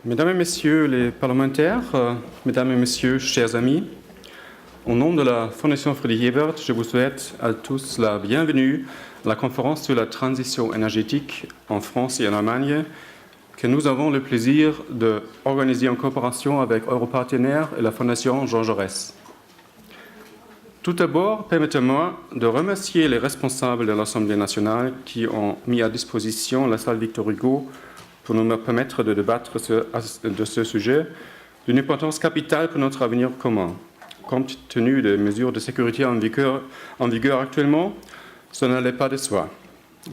Mesdames et Messieurs les parlementaires, Mesdames et Messieurs, chers amis, au nom de la Fondation Friedrich Ebert, je vous souhaite à tous la bienvenue à la conférence sur la transition énergétique en France et en Allemagne que nous avons le plaisir d'organiser en coopération avec Europartenaires et la Fondation Jean Jaurès. Tout d'abord, permettez-moi de remercier les responsables de l'Assemblée nationale qui ont mis à disposition la salle Victor Hugo pour nous permettre de débattre de ce sujet d'une importance capitale pour notre avenir commun. Compte tenu des mesures de sécurité en vigueur actuellement, ce n'allait pas de soi.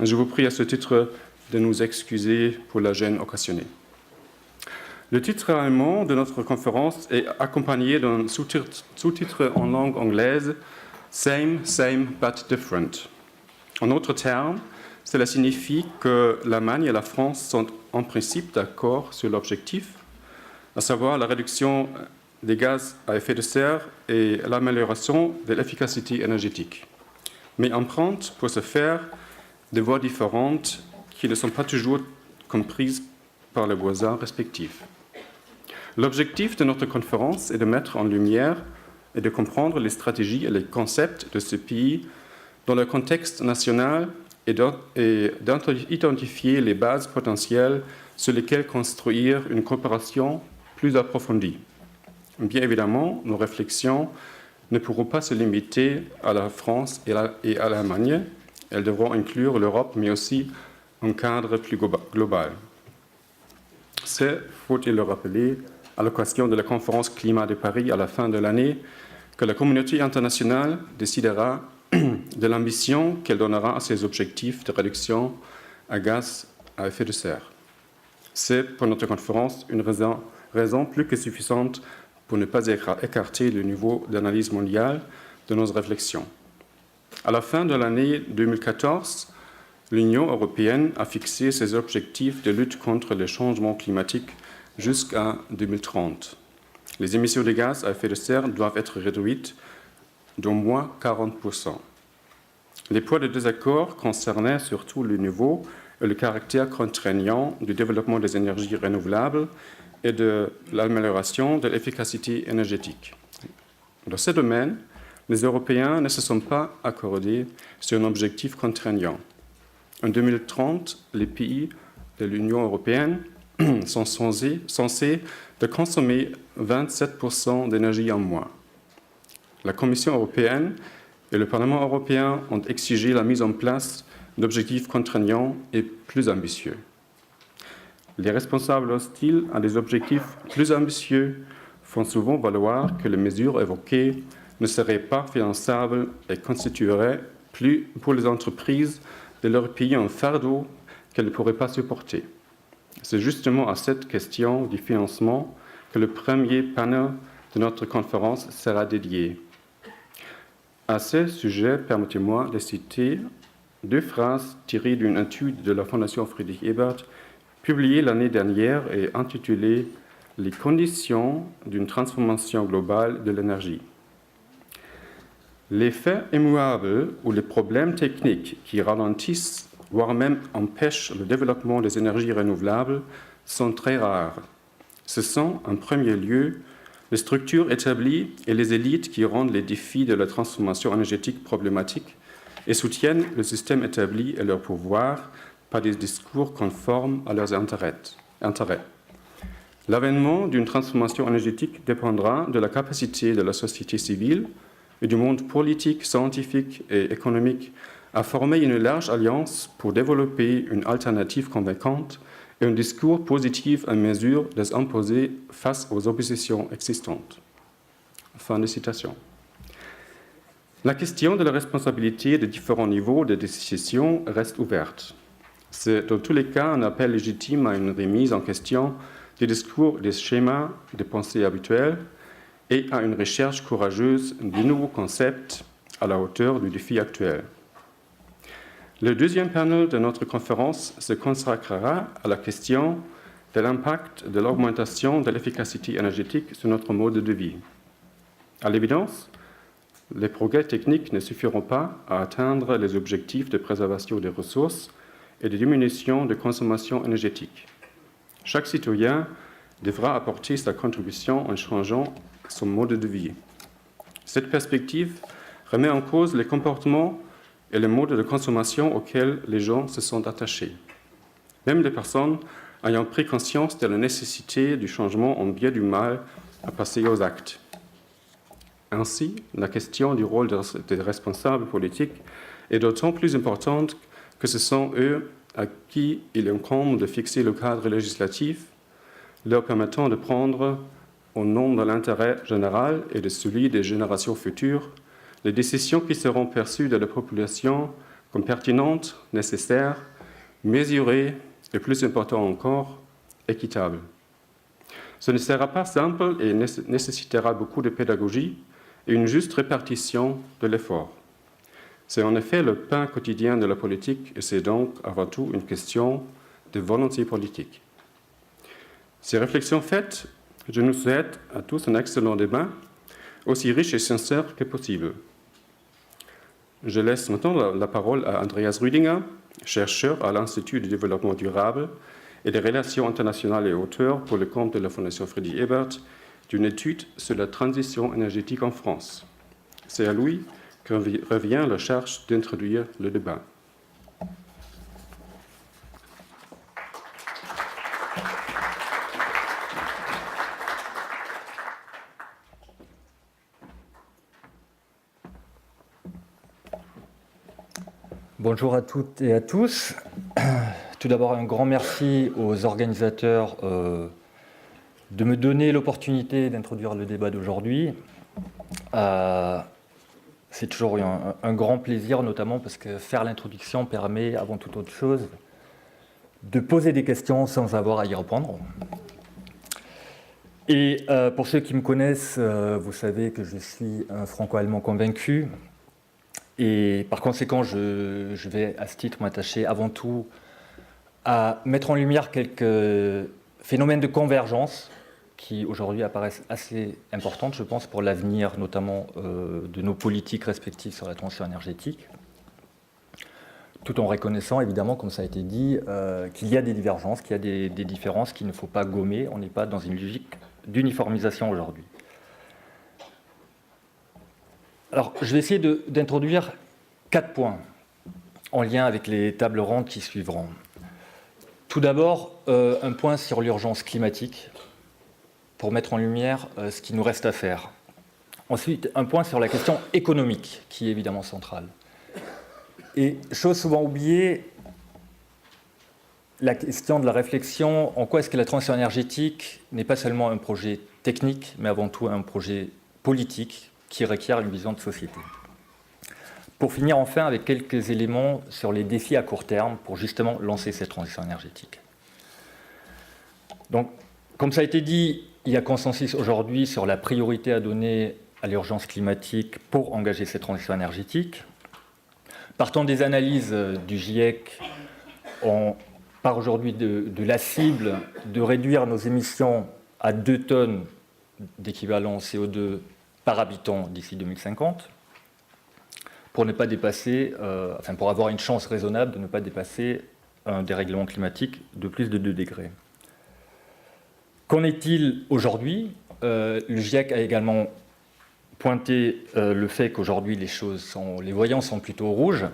Je vous prie à ce titre de nous excuser pour la gêne occasionnée. Le titre allemand de notre conférence est accompagné d'un sous-titre en langue anglaise « Same, same, but different ». En d'autres termes, cela signifie que l'Allemagne et la France sont en principe d'accord sur l'objectif, à savoir la réduction des gaz à effet de serre et l'amélioration de l'efficacité énergétique, mais empruntent pour ce faire des voies différentes qui ne sont pas toujours comprises par les voisins respectifs. L'objectif de notre conférence est de mettre en lumière et de comprendre les stratégies et les concepts de ce pays dans le contexte national et d'identifier les bases potentielles sur lesquelles construire une coopération plus approfondie. Bien évidemment, nos réflexions ne pourront pas se limiter à la France et à l'Allemagne. Elles devront inclure l'Europe, mais aussi un cadre plus global. C'est, faut-il le rappeler, à l'occasion de la conférence climat de Paris à la fin de l'année, que la communauté internationale décidera de l'ambition qu'elle donnera à ses objectifs de réduction à gaz à effet de serre. C'est pour notre conférence une raison plus que suffisante pour ne pas écarter le niveau d'analyse mondiale de nos réflexions. À la fin de l'année 2014, l'Union européenne a fixé ses objectifs de lutte contre le changement climatique jusqu'à 2030. Les émissions de gaz à effet de serre doivent être réduites d'au moins 40%. Les points de désaccord concernaient surtout le niveau et le caractère contraignant du développement des énergies renouvelables et de l'amélioration de l'efficacité énergétique. Dans ce domaine, les Européens ne se sont pas accordés sur un objectif contraignant. En 2030, les pays de l'Union européenne sont censés de consommer 27% d'énergie en moins. La Commission européenne et le Parlement européen ont exigé la mise en place d'objectifs contraignants et plus ambitieux. Les responsables hostiles à des objectifs plus ambitieux font souvent valoir que les mesures évoquées ne seraient pas finançables et constitueraient plus pour les entreprises de leur pays un fardeau qu'elles ne pourraient pas supporter. C'est justement à cette question du financement que le premier panel de notre conférence sera dédié. À ce sujet, permettez-moi de citer deux phrases tirées d'une étude de la Fondation Friedrich Ebert, publiée l'année dernière et intitulée « Les conditions d'une transformation globale de l'énergie ». Les faits immuables ou les problèmes techniques qui ralentissent, voire même empêchent le développement des énergies renouvelables sont très rares. Ce sont, en premier lieu, les structures établies et les élites qui rendent les défis de la transformation énergétique problématiques et soutiennent le système établi et leur pouvoir par des discours conformes à leurs intérêts. L'avènement d'une transformation énergétique dépendra de la capacité de la société civile et du monde politique, scientifique et économique à former une large alliance pour développer une alternative convaincante et un discours positif en mesure de s'imposer face aux oppositions existantes. Fin de citation. La question de la responsabilité des différents niveaux de décision reste ouverte. C'est dans tous les cas un appel légitime à une remise en question des discours, des schémas de pensée habituels et à une recherche courageuse de nouveaux concepts à la hauteur du défi actuel. Le deuxième panel de notre conférence se consacrera à la question de l'impact de l'augmentation de l'efficacité énergétique sur notre mode de vie. À l'évidence, les progrès techniques ne suffiront pas à atteindre les objectifs de préservation des ressources et de diminution de consommation énergétique. Chaque citoyen devra apporter sa contribution en changeant son mode de vie. Cette perspective remet en cause les comportements et les modes de consommation auxquels les gens se sont attachés. Même les personnes ayant pris conscience de la nécessité du changement ont bien du mal à passer aux actes. Ainsi, la question du rôle des responsables politiques est d'autant plus importante que ce sont eux à qui il incombe de fixer le cadre législatif, leur permettant de prendre, au nom de l'intérêt général et de celui des générations futures, les décisions qui seront perçues de la population comme pertinentes, nécessaires, mesurées et, plus important encore, équitables. Ce ne sera pas simple et nécessitera beaucoup de pédagogie et une juste répartition de l'effort. C'est en effet le pain quotidien de la politique et c'est donc avant tout une question de volonté politique. Ces réflexions faites, je nous souhaite à tous un excellent débat, aussi riche et sincère que possible. Je laisse maintenant la parole à Andreas Rüdinger, chercheur à l'Institut du développement durable et des relations internationales et auteur pour le compte de la Fondation Friedrich Ebert d'une étude sur la transition énergétique en France. C'est à lui que revient la charge d'introduire le débat. Bonjour à toutes et à tous. Tout d'abord, un grand merci aux organisateurs de me donner l'opportunité d'introduire le débat d'aujourd'hui. C'est toujours un grand plaisir, notamment parce que faire l'introduction permet, avant toute autre chose, de poser des questions sans avoir à y répondre. Et pour ceux qui me connaissent, vous savez que je suis un franco-allemand convaincu. Et par conséquent, je vais à ce titre m'attacher avant tout à mettre en lumière quelques phénomènes de convergence qui aujourd'hui apparaissent assez importantes, je pense, pour l'avenir notamment de nos politiques respectives sur la transition énergétique, tout en reconnaissant évidemment, comme ça a été dit, qu'il y a des divergences, qu'il y a des différences qu'il ne faut pas gommer. On n'est pas dans une logique d'uniformisation aujourd'hui. Alors, je vais essayer d'introduire 4 points en lien avec les tables rondes qui suivront. Tout d'abord, un point sur l'urgence climatique pour mettre en lumière ce qui nous reste à faire. Ensuite, un point sur la question économique qui est évidemment centrale. Et chose souvent oubliée, la question de la réflexion, en quoi est-ce que la transition énergétique n'est pas seulement un projet technique, mais avant tout un projet politique qui requiert une vision de société. Pour finir enfin avec quelques éléments sur les défis à court terme pour justement lancer cette transition énergétique. Donc, comme ça a été dit, il y a consensus aujourd'hui sur la priorité à donner à l'urgence climatique pour engager cette transition énergétique. Partant des analyses du GIEC, on part aujourd'hui de la cible de réduire nos émissions à 2 tonnes d'équivalent CO2 par habitant d'ici 2050, pour ne pas dépasser, pour avoir une chance raisonnable de ne pas dépasser un dérèglement climatique de plus de 2 degrés. Qu'en est-il aujourd'hui ? Le GIEC a également pointé le fait qu'aujourd'hui les voyants sont plutôt rouges.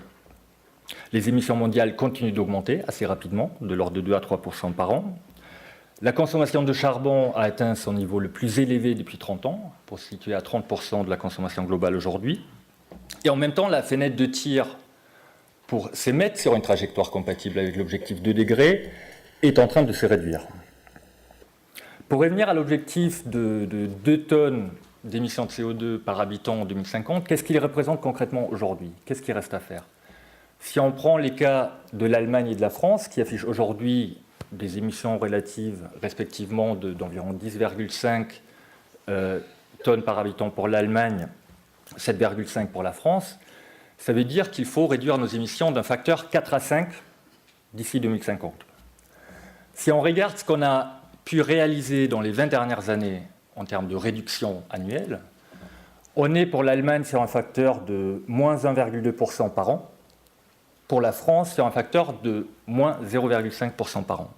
Les émissions mondiales continuent d'augmenter assez rapidement, de l'ordre de 2 à 3% par an. La consommation de charbon a atteint son niveau le plus élevé depuis 30 ans, pour se situer à 30% de la consommation globale aujourd'hui. Et en même temps, la fenêtre de tir pour se mettre sur une trajectoire compatible avec l'objectif 2 degrés est en train de se réduire. Pour revenir à l'objectif de 2 tonnes d'émissions de CO2 par habitant en 2050, qu'est-ce qu'il représente concrètement aujourd'hui ? Qu'est-ce qui reste à faire ? Si on prend les cas de l'Allemagne et de la France, qui affichent aujourd'hui des émissions relatives respectivement d'environ 10,5 tonnes par habitant pour l'Allemagne, 7,5 pour la France, ça veut dire qu'il faut réduire nos émissions d'un facteur 4 à 5 d'ici 2050. Si on regarde ce qu'on a pu réaliser dans les 20 dernières années en termes de réduction annuelle, on est pour l'Allemagne sur un facteur de moins 1,2% par an, pour la France sur un facteur de moins 0,5% par an.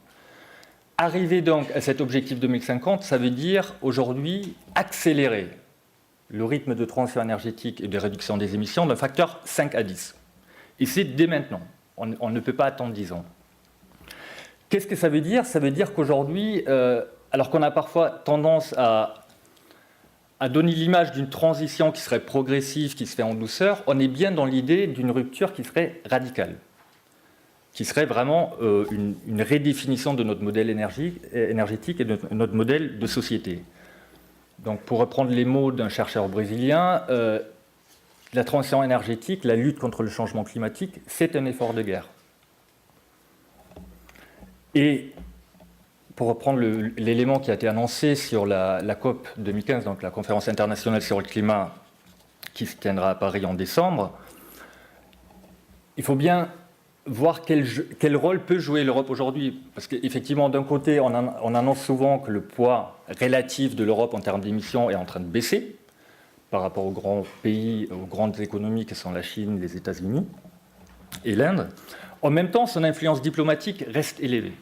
Arriver donc à cet objectif 2050, ça veut dire aujourd'hui accélérer le rythme de transition énergétique et de réduction des émissions d'un facteur 5 à 10. Et c'est dès maintenant. On ne peut pas attendre 10 ans. Qu'est-ce que ça veut dire? Ça veut dire qu'aujourd'hui, alors qu'on a parfois tendance à donner l'image d'une transition qui serait progressive, qui se fait en douceur, on est bien dans l'idée d'une rupture qui serait radicale, qui serait vraiment une redéfinition de notre modèle énergétique et de notre modèle de société. Donc, pour reprendre les mots d'un chercheur brésilien, la transition énergétique, la lutte contre le changement climatique, c'est un effort de guerre. Et pour reprendre l'élément qui a été annoncé sur la COP 2015, donc la conférence internationale sur le climat qui se tiendra à Paris en décembre, il faut bien voir quel rôle peut jouer l'Europe aujourd'hui. Parce qu'effectivement, d'un côté, on annonce souvent que le poids relatif de l'Europe en termes d'émissions est en train de baisser par rapport aux grands pays, aux grandes économies que sont la Chine, les États-Unis et l'Inde. En même temps, son influence diplomatique reste élevée.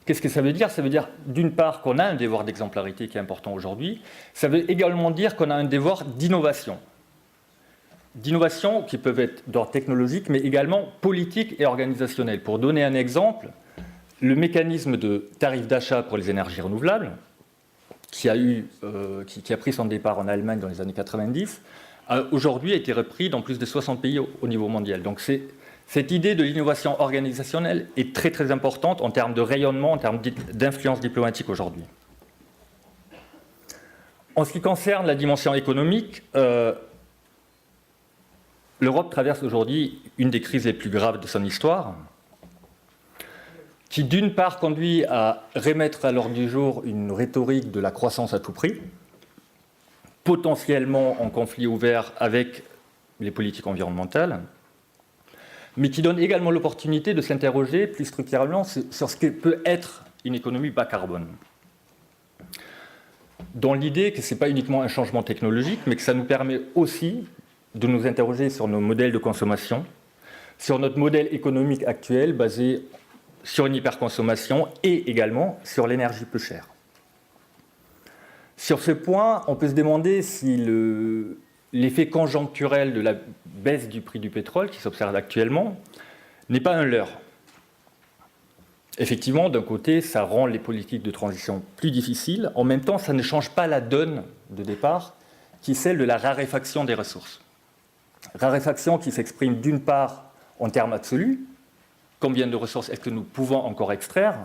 Qu'est-ce que ça veut dire? Ça veut dire, d'une part, qu'on a un devoir d'exemplarité qui est important aujourd'hui. Ça veut également dire qu'on a un devoir d'innovation. D'innovation qui peuvent être d'ordre technologique, mais également politique et organisationnel. Pour donner un exemple, le mécanisme de tarif d'achat pour les énergies renouvelables, qui a pris son départ en Allemagne dans les années 90, a aujourd'hui été repris dans plus de 60 pays au niveau mondial. Donc cette idée de l'innovation organisationnelle est très très importante en termes de rayonnement, en termes d'influence diplomatique aujourd'hui. En ce qui concerne la dimension économique, l'Europe traverse aujourd'hui une des crises les plus graves de son histoire, qui d'une part conduit à remettre à l'ordre du jour une rhétorique de la croissance à tout prix, potentiellement en conflit ouvert avec les politiques environnementales, mais qui donne également l'opportunité de s'interroger plus structurellement sur ce que peut être une économie bas carbone. Dans l'idée que ce n'est pas uniquement un changement technologique, mais que ça nous permet aussi de nous interroger sur nos modèles de consommation, sur notre modèle économique actuel basé sur une hyperconsommation et également sur l'énergie peu chère. Sur ce point, on peut se demander si l'effet conjoncturel de la baisse du prix du pétrole qui s'observe actuellement n'est pas un leurre. Effectivement, d'un côté, ça rend les politiques de transition plus difficiles. En même temps, ça ne change pas la donne de départ, qui est celle de la raréfaction des ressources. Raréfaction qui s'exprime d'une part en termes absolus, combien de ressources est-ce que nous pouvons encore extraire,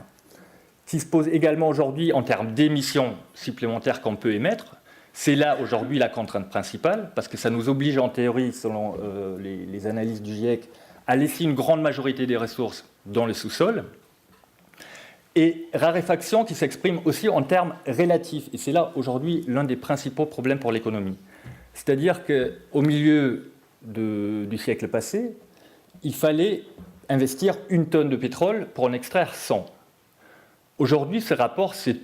qui se pose également aujourd'hui en termes d'émissions supplémentaires qu'on peut émettre. C'est là aujourd'hui la contrainte principale, parce que ça nous oblige en théorie, selon les analyses du GIEC, à laisser une grande majorité des ressources dans le sous-sol. Et raréfaction qui s'exprime aussi en termes relatifs. Et c'est là aujourd'hui l'un des principaux problèmes pour l'économie. C'est-à-dire qu'au milieu du siècle passé, il fallait investir 1 tonne de pétrole pour en extraire 100. Aujourd'hui, ce rapport, ces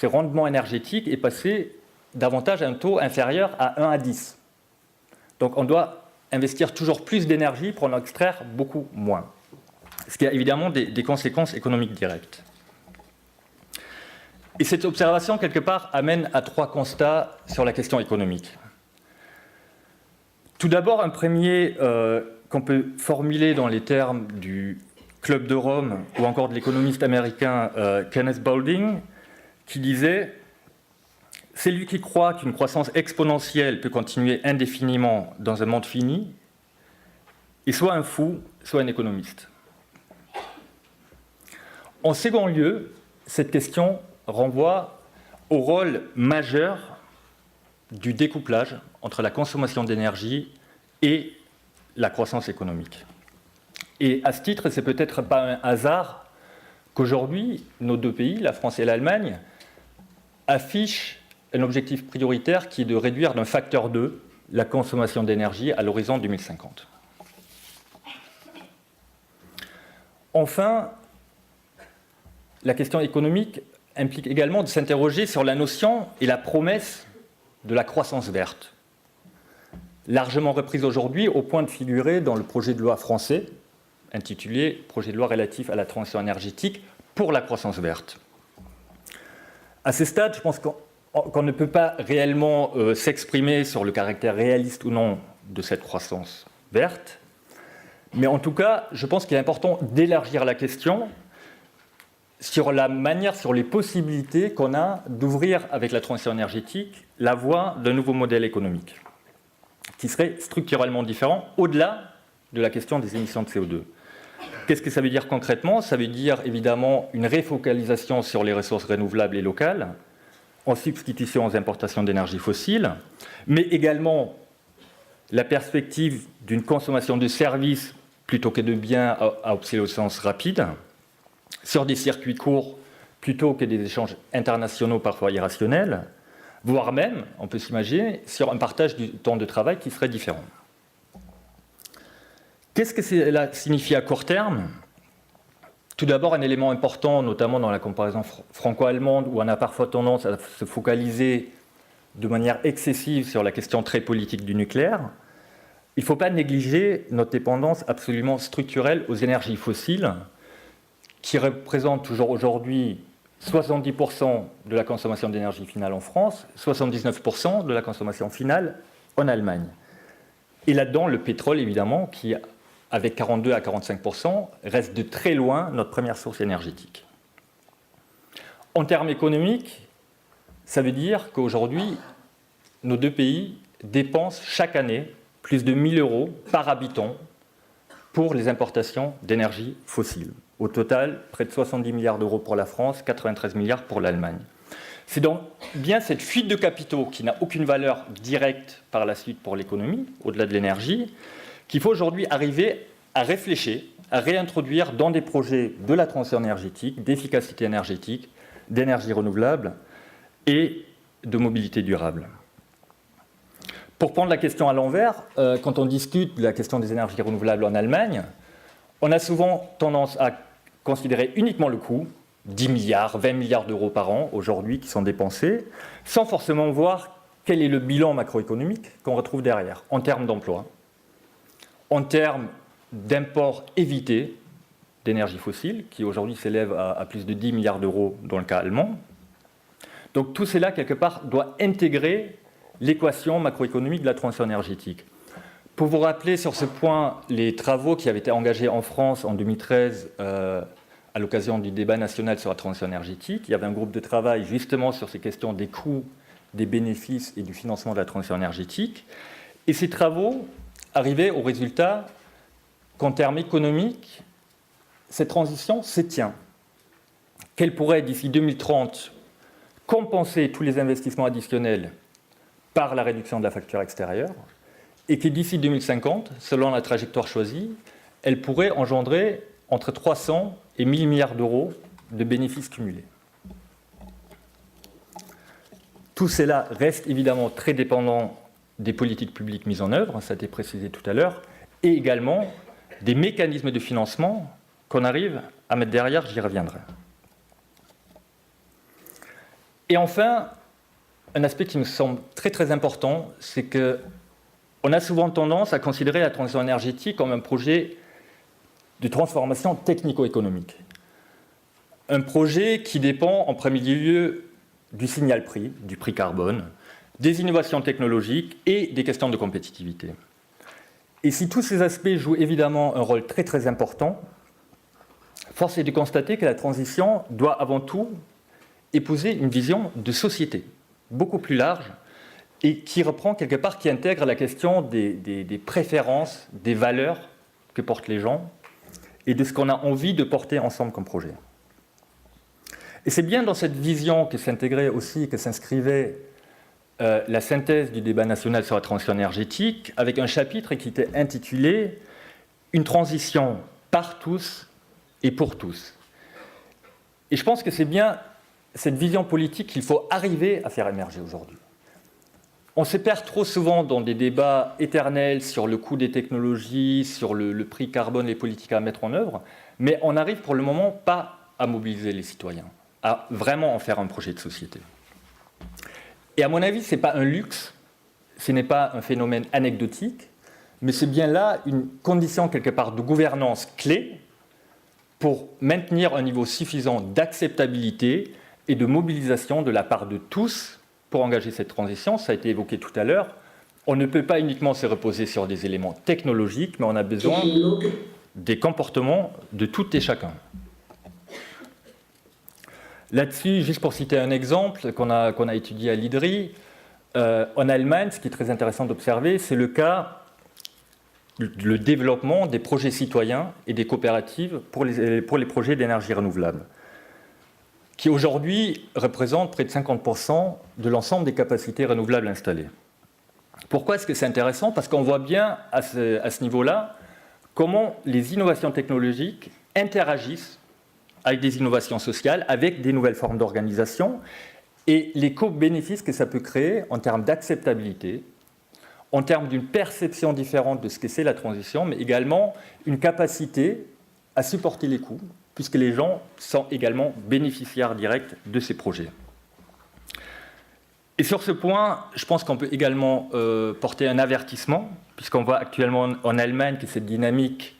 rendements énergétiques est passé davantage à un taux inférieur à 1 à 10. Donc on doit investir toujours plus d'énergie pour en extraire beaucoup moins. Ce qui a évidemment des conséquences économiques directes. Et cette observation, quelque part, amène à 3 constats sur la question économique. Tout d'abord, un premier qu'on peut formuler dans les termes du Club de Rome ou encore de l'économiste américain Kenneth Boulding, qui disait « Celui qui croit qu'une croissance exponentielle peut continuer indéfiniment dans un monde fini est soit un fou, soit un économiste. » En second lieu, cette question renvoie au rôle majeur du découplage entre la consommation d'énergie et la croissance économique. Et à ce titre, c'est peut-être pas un hasard qu'aujourd'hui, nos 2 pays, la France et l'Allemagne, affichent un objectif prioritaire qui est de réduire d'un facteur 2 la consommation d'énergie à l'horizon 2050. Enfin, la question économique implique également de s'interroger sur la notion et la promesse de la croissance verte, largement reprise aujourd'hui au point de figurer dans le projet de loi français, intitulé « Projet de loi relatif à la transition énergétique pour la croissance verte ». À ce stade, je pense qu'on ne peut pas réellement s'exprimer sur le caractère réaliste ou non de cette croissance verte. Mais en tout cas, je pense qu'il est important d'élargir la question sur la manière, sur les possibilités qu'on a d'ouvrir avec la transition énergétique la voie d'un nouveau modèle économique qui serait structurellement différent au-delà de la question des émissions de CO2. Qu'est-ce que ça veut dire concrètement? Ça veut dire évidemment une refocalisation sur les ressources renouvelables et locales en substitution aux importations d'énergie fossile, mais également la perspective d'une consommation de services plutôt que de biens à obsolescence rapide, sur des circuits courts plutôt que des échanges internationaux parfois irrationnels, voire même, on peut s'imaginer, sur un partage du temps de travail qui serait différent. Qu'est-ce que cela signifie à court terme? Tout d'abord, un élément important, notamment dans la comparaison franco-allemande, où on a parfois tendance à se focaliser de manière excessive sur la question très politique du nucléaire. Il ne faut pas négliger notre dépendance absolument structurelle aux énergies fossiles, qui représentent toujours aujourd'hui 70% de la consommation d'énergie finale en France, 79% de la consommation finale en Allemagne. Et là-dedans, le pétrole, évidemment, qui, avec 42 à 45%, reste de très loin notre première source énergétique. En termes économiques, ça veut dire qu'aujourd'hui, nos deux pays dépensent chaque année plus de 1 000 € par habitant pour les importations d'énergie fossile. Au total, près de 70 milliards d'euros pour la France, 93 milliards pour l'Allemagne. C'est donc bien cette fuite de capitaux qui n'a aucune valeur directe par la suite pour l'économie, au-delà de l'énergie, qu'il faut aujourd'hui arriver à réfléchir, à réintroduire dans des projets de la transition énergétique, d'efficacité énergétique, d'énergie renouvelable et de mobilité durable. Pour prendre la question à l'envers, quand on discute de la question des énergies renouvelables en Allemagne, on a souvent tendance à considérer uniquement le coût, 10 milliards, 20 milliards d'euros par an aujourd'hui qui sont dépensés, sans forcément voir quel est le bilan macroéconomique qu'on retrouve derrière, en termes d'emploi, en termes d'imports évités d'énergie fossile, qui aujourd'hui s'élève à plus de 10 milliards d'euros dans le cas allemand. Donc tout cela, quelque part, doit intégrer l'équation macroéconomique de la transition énergétique. Pour vous rappeler sur ce point les travaux qui avaient été engagés en France en 2013 à l'occasion du débat national sur la transition énergétique, il y avait un groupe de travail justement sur ces questions des coûts, des bénéfices et du financement de la transition énergétique. Et ces travaux arrivaient au résultat qu'en termes économiques, cette transition se tient. Qu'elle pourrait, d'ici 2030, compenser tous les investissements additionnels par la réduction de la facture extérieure, et que d'ici 2050, selon la trajectoire choisie, elle pourrait engendrer entre 300 et 1 000 milliards d'euros de bénéfices cumulés. Tout cela reste évidemment très dépendant des politiques publiques mises en œuvre, ça a été précisé tout à l'heure, et également des mécanismes de financement qu'on arrive à mettre derrière, j'y reviendrai. Et enfin, un aspect qui me semble très très important, c'est qu'on a souvent tendance à considérer la transition énergétique comme un projet de transformation technico-économique. Un projet qui dépend en premier lieu du signal-prix, du prix carbone, des innovations technologiques et des questions de compétitivité. Et si tous ces aspects jouent évidemment un rôle très très important, force est de constater que la transition doit avant tout épouser une vision de société beaucoup plus large et qui reprend quelque part, qui intègre la question des préférences, des valeurs que portent les gens et de ce qu'on a envie de porter ensemble comme projet. Et c'est bien dans cette vision que s'intégrait aussi, que s'inscrivait la synthèse du débat national sur la transition énergétique, avec un chapitre qui était intitulé « Une transition par tous et pour tous ». Et je pense que c'est bien cette vision politique qu'il faut arriver à faire émerger aujourd'hui. On se perd trop souvent dans des débats éternels sur le coût des technologies, sur le prix carbone, les politiques à mettre en œuvre, mais on n'arrive pour le moment pas à mobiliser les citoyens, à vraiment en faire un projet de société. Et à mon avis, ce n'est pas un luxe, ce n'est pas un phénomène anecdotique, mais c'est bien là une condition quelque part de gouvernance clé pour maintenir un niveau suffisant d'acceptabilité et de mobilisation de la part de tous pour engager cette transition. Ça a été évoqué tout à l'heure. On ne peut pas uniquement se reposer sur des éléments technologiques, mais on a besoin des comportements de tout et chacun. Là-dessus, juste pour citer un exemple qu'on a étudié à l'IDRI, en Allemagne, ce qui est très intéressant d'observer, c'est le cas, le développement des projets citoyens et des coopératives pour les projets d'énergie renouvelable, qui aujourd'hui représentent près de 50% de l'ensemble des capacités renouvelables installées. Pourquoi est-ce que c'est intéressant? Parce qu'on voit bien à ce niveau-là comment les innovations technologiques interagissent avec des innovations sociales, avec des nouvelles formes d'organisation, et les co-bénéfices que ça peut créer en termes d'acceptabilité, en termes d'une perception différente de ce que c'est la transition, mais également une capacité à supporter les coûts, puisque les gens sont également bénéficiaires directs de ces projets. Et sur ce point, je pense qu'on peut également porter un avertissement, puisqu'on voit actuellement en Allemagne que cette dynamique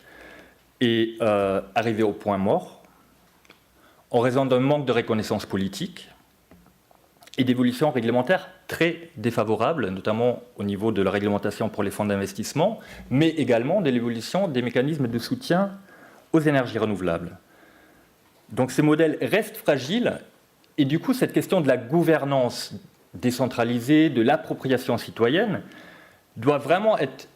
est arrivée au point mort, en raison d'un manque de reconnaissance politique et d'évolutions réglementaires très défavorables, notamment au niveau de la réglementation pour les fonds d'investissement, mais également de l'évolution des mécanismes de soutien aux énergies renouvelables. Donc ces modèles restent fragiles, et du coup cette question de la gouvernance décentralisée, de l'appropriation citoyenne, doit vraiment être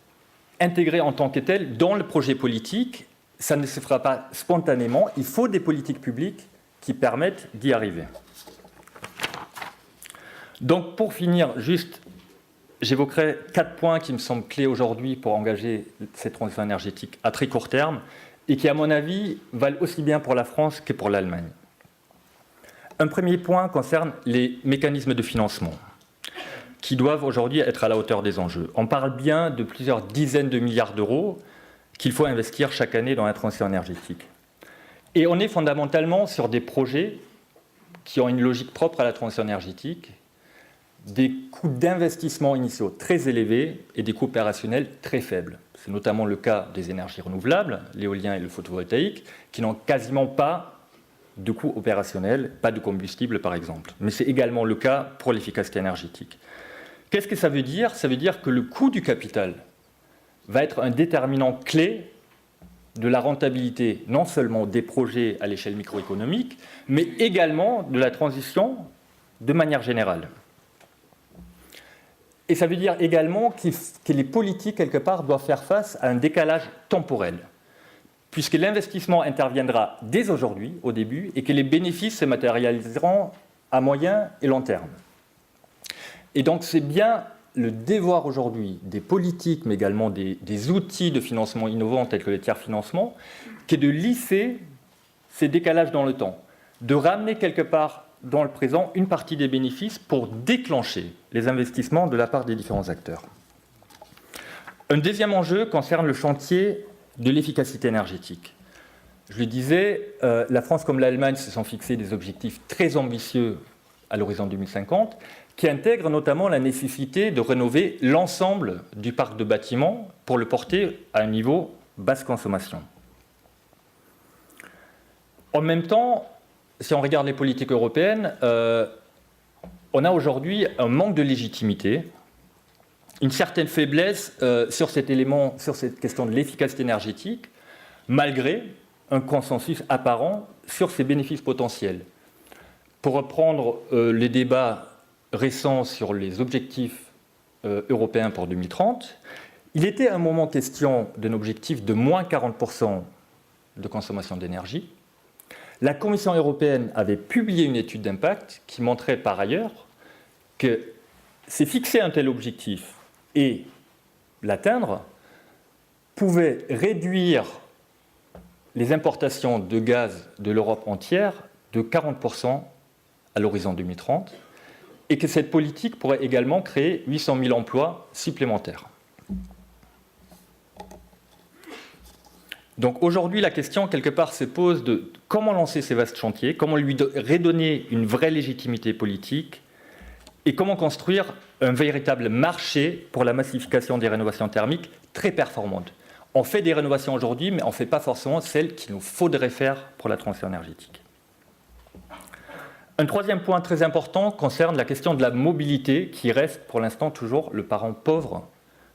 intégrée en tant que telle dans le projet politique. Ça ne se fera pas spontanément, il faut des politiques publiques qui permettent d'y arriver. Donc pour finir, juste, j'évoquerai 4 points qui me semblent clés aujourd'hui pour engager cette transition énergétique à très court terme et qui, à mon avis, valent aussi bien pour la France que pour l'Allemagne. Un premier point concerne les mécanismes de financement qui doivent aujourd'hui être à la hauteur des enjeux. On parle bien de plusieurs dizaines de milliards d'euros qu'il faut investir chaque année dans la transition énergétique. Et on est fondamentalement sur des projets qui ont une logique propre à la transition énergétique, des coûts d'investissement initiaux très élevés et des coûts opérationnels très faibles. C'est notamment le cas des énergies renouvelables, l'éolien et le photovoltaïque, qui n'ont quasiment pas de coûts opérationnels, pas de combustible par exemple. Mais c'est également le cas pour l'efficacité énergétique. Qu'est-ce que ça veut dire? Ça veut dire que le coût du capital va être un déterminant clé de la rentabilité non seulement des projets à l'échelle microéconomique, mais également de la transition de manière générale. Et ça veut dire également que les politiques, quelque part, doivent faire face à un décalage temporel, puisque l'investissement interviendra dès aujourd'hui, au début, et que les bénéfices se matérialiseront à moyen et long terme. Et donc c'est bien le devoir aujourd'hui des politiques, mais également des outils de financement innovants tels que le tiers-financement, qui est de lisser ces décalages dans le temps, de ramener quelque part dans le présent une partie des bénéfices pour déclencher les investissements de la part des différents acteurs. Un deuxième enjeu concerne le chantier de l'efficacité énergétique. Je le disais, la France comme l'Allemagne se sont fixés des objectifs très ambitieux à l'horizon 2050, qui intègrent notamment la nécessité de rénover l'ensemble du parc de bâtiments pour le porter à un niveau basse consommation. En même temps, si on regarde les politiques européennes, on a aujourd'hui un manque de légitimité, une certaine faiblesse sur cet élément, sur cette question de l'efficacité énergétique, malgré un consensus apparent sur ses bénéfices potentiels. Pour reprendre les débats récents sur les objectifs européens pour 2030, il était à un moment question d'un objectif de moins 40% de consommation d'énergie. La Commission européenne avait publié une étude d'impact qui montrait par ailleurs que c'est fixer un tel objectif et l'atteindre pouvait réduire les importations de gaz de l'Europe entière de 40% à l'horizon 2030 et que cette politique pourrait également créer 800 000 emplois supplémentaires. Donc aujourd'hui, la question, quelque part, se pose de comment lancer ces vastes chantiers, comment lui redonner une vraie légitimité politique et comment construire un véritable marché pour la massification des rénovations thermiques très performantes. On fait des rénovations aujourd'hui, mais on ne fait pas forcément celles qu'il nous faudrait faire pour la transition énergétique. Un troisième point très important concerne la question de la mobilité, qui reste pour l'instant toujours le parent pauvre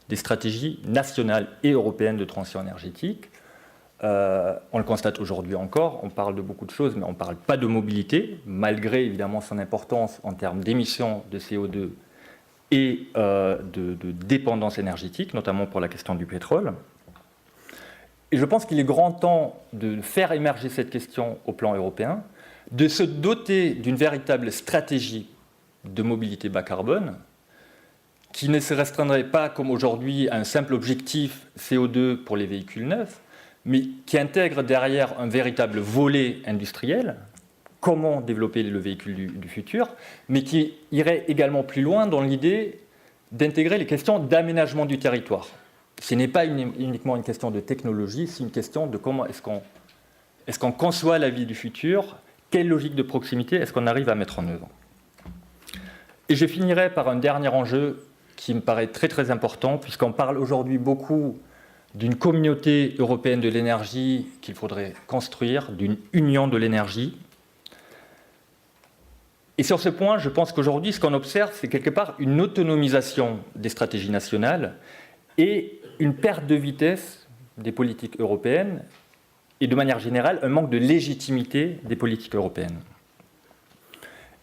des stratégies nationales et européennes de transition énergétique. On le constate aujourd'hui encore, on parle de beaucoup de choses, mais on ne parle pas de mobilité, malgré évidemment son importance en termes d'émissions de CO2 et de dépendance énergétique, notamment pour la question du pétrole. Et je pense qu'il est grand temps de faire émerger cette question au plan européen, de se doter d'une véritable stratégie de mobilité bas carbone, qui ne se restreindrait pas, comme aujourd'hui, à un simple objectif CO2 pour les véhicules neufs, mais qui intègre derrière un véritable volet industriel, comment développer le véhicule du futur, mais qui irait également plus loin dans l'idée d'intégrer les questions d'aménagement du territoire. Ce n'est pas uniquement une question de technologie, c'est une question de comment est-ce qu'on conçoit la vie du futur, quelle logique de proximité est-ce qu'on arrive à mettre en œuvre. Et je finirai par un dernier enjeu qui me paraît très très important, puisqu'on parle aujourd'hui beaucoup d'une communauté européenne de l'énergie qu'il faudrait construire, d'une union de l'énergie. Et sur ce point, je pense qu'aujourd'hui, ce qu'on observe, c'est quelque part une autonomisation des stratégies nationales et une perte de vitesse des politiques européennes et de manière générale, un manque de légitimité des politiques européennes.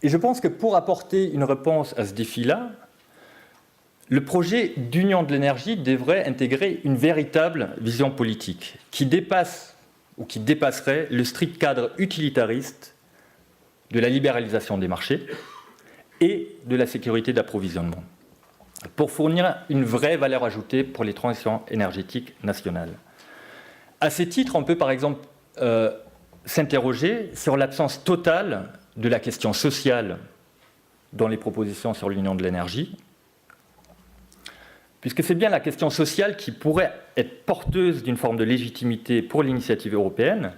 Et je pense que pour apporter une réponse à ce défi-là, le projet d'union de l'énergie devrait intégrer une véritable vision politique qui dépasse ou qui dépasserait le strict cadre utilitariste de la libéralisation des marchés et de la sécurité d'approvisionnement, pour fournir une vraie valeur ajoutée pour les transitions énergétiques nationales. À ce titre, on peut par exemple s'interroger sur l'absence totale de la question sociale dans les propositions sur l'union de l'énergie, puisque c'est bien la question sociale qui pourrait être porteuse d'une forme de légitimité pour l'initiative européenne.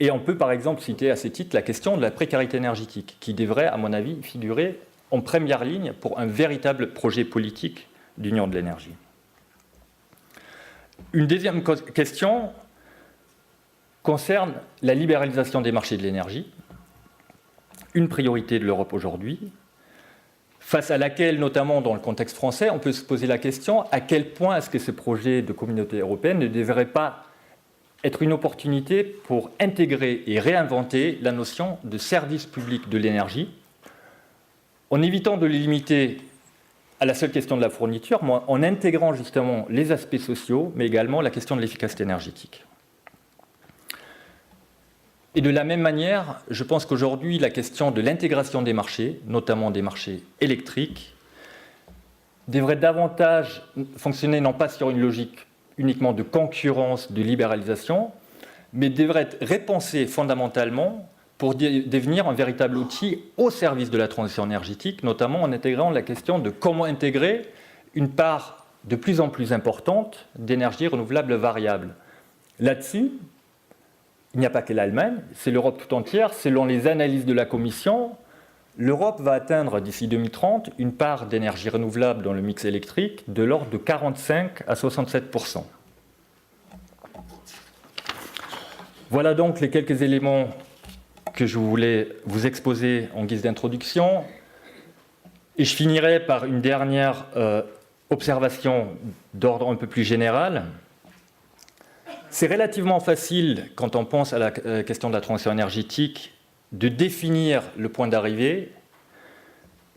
Et on peut par exemple citer à ce titre la question de la précarité énergétique, qui devrait, à mon avis, figurer en première ligne pour un véritable projet politique d'union de l'énergie. Une deuxième question concerne la libéralisation des marchés de l'énergie, une priorité de l'Europe aujourd'hui, face à laquelle, notamment dans le contexte français, on peut se poser la question à quel point est-ce que ce projet de communauté européenne ne devrait pas être une opportunité pour intégrer et réinventer la notion de service public de l'énergie, en évitant de les limiter à la seule question de la fourniture, mais en intégrant justement les aspects sociaux, mais également la question de l'efficacité énergétique. Et de la même manière, je pense qu'aujourd'hui, la question de l'intégration des marchés, notamment des marchés électriques, devrait davantage fonctionner non pas sur une logique uniquement de concurrence, de libéralisation, mais devrait être repensée fondamentalement pour devenir un véritable outil au service de la transition énergétique, notamment en intégrant la question de comment intégrer une part de plus en plus importante d'énergie renouvelable variable. Là-dessus, il n'y a pas que l'Allemagne, c'est l'Europe tout entière. Selon les analyses de la Commission, l'Europe va atteindre d'ici 2030 une part d'énergie renouvelable dans le mix électrique de l'ordre de 45 à 67%. Voilà donc les quelques éléments que je voulais vous exposer en guise d'introduction. Et je finirai par une dernière observation d'ordre un peu plus général. C'est relativement facile, quand on pense à la question de la transition énergétique, de définir le point d'arrivée,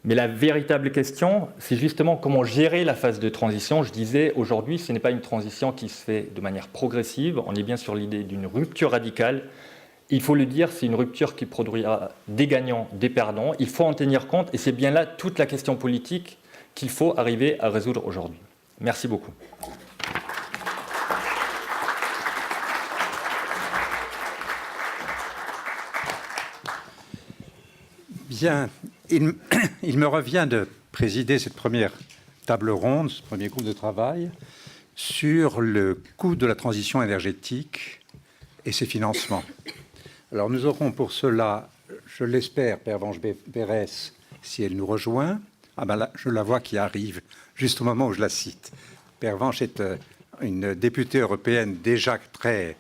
mais la véritable question, c'est justement comment gérer la phase de transition. Je disais, aujourd'hui, ce n'est pas une transition qui se fait de manière progressive, on est bien sur l'idée d'une rupture radicale. Il faut le dire, c'est une rupture qui produira des gagnants, des perdants. Il faut en tenir compte, et c'est bien là toute la question politique qu'il faut arriver à résoudre aujourd'hui. Merci beaucoup. Bien, il me revient de présider cette première table ronde, ce premier groupe de travail, sur le coût de la transition énergétique et ses financements. Alors nous aurons pour cela, je l'espère, Pervenche Berès, si elle nous rejoint. Ah ben là, je la vois qui arrive juste au moment où je la cite. Pervenche est une députée européenne déjà très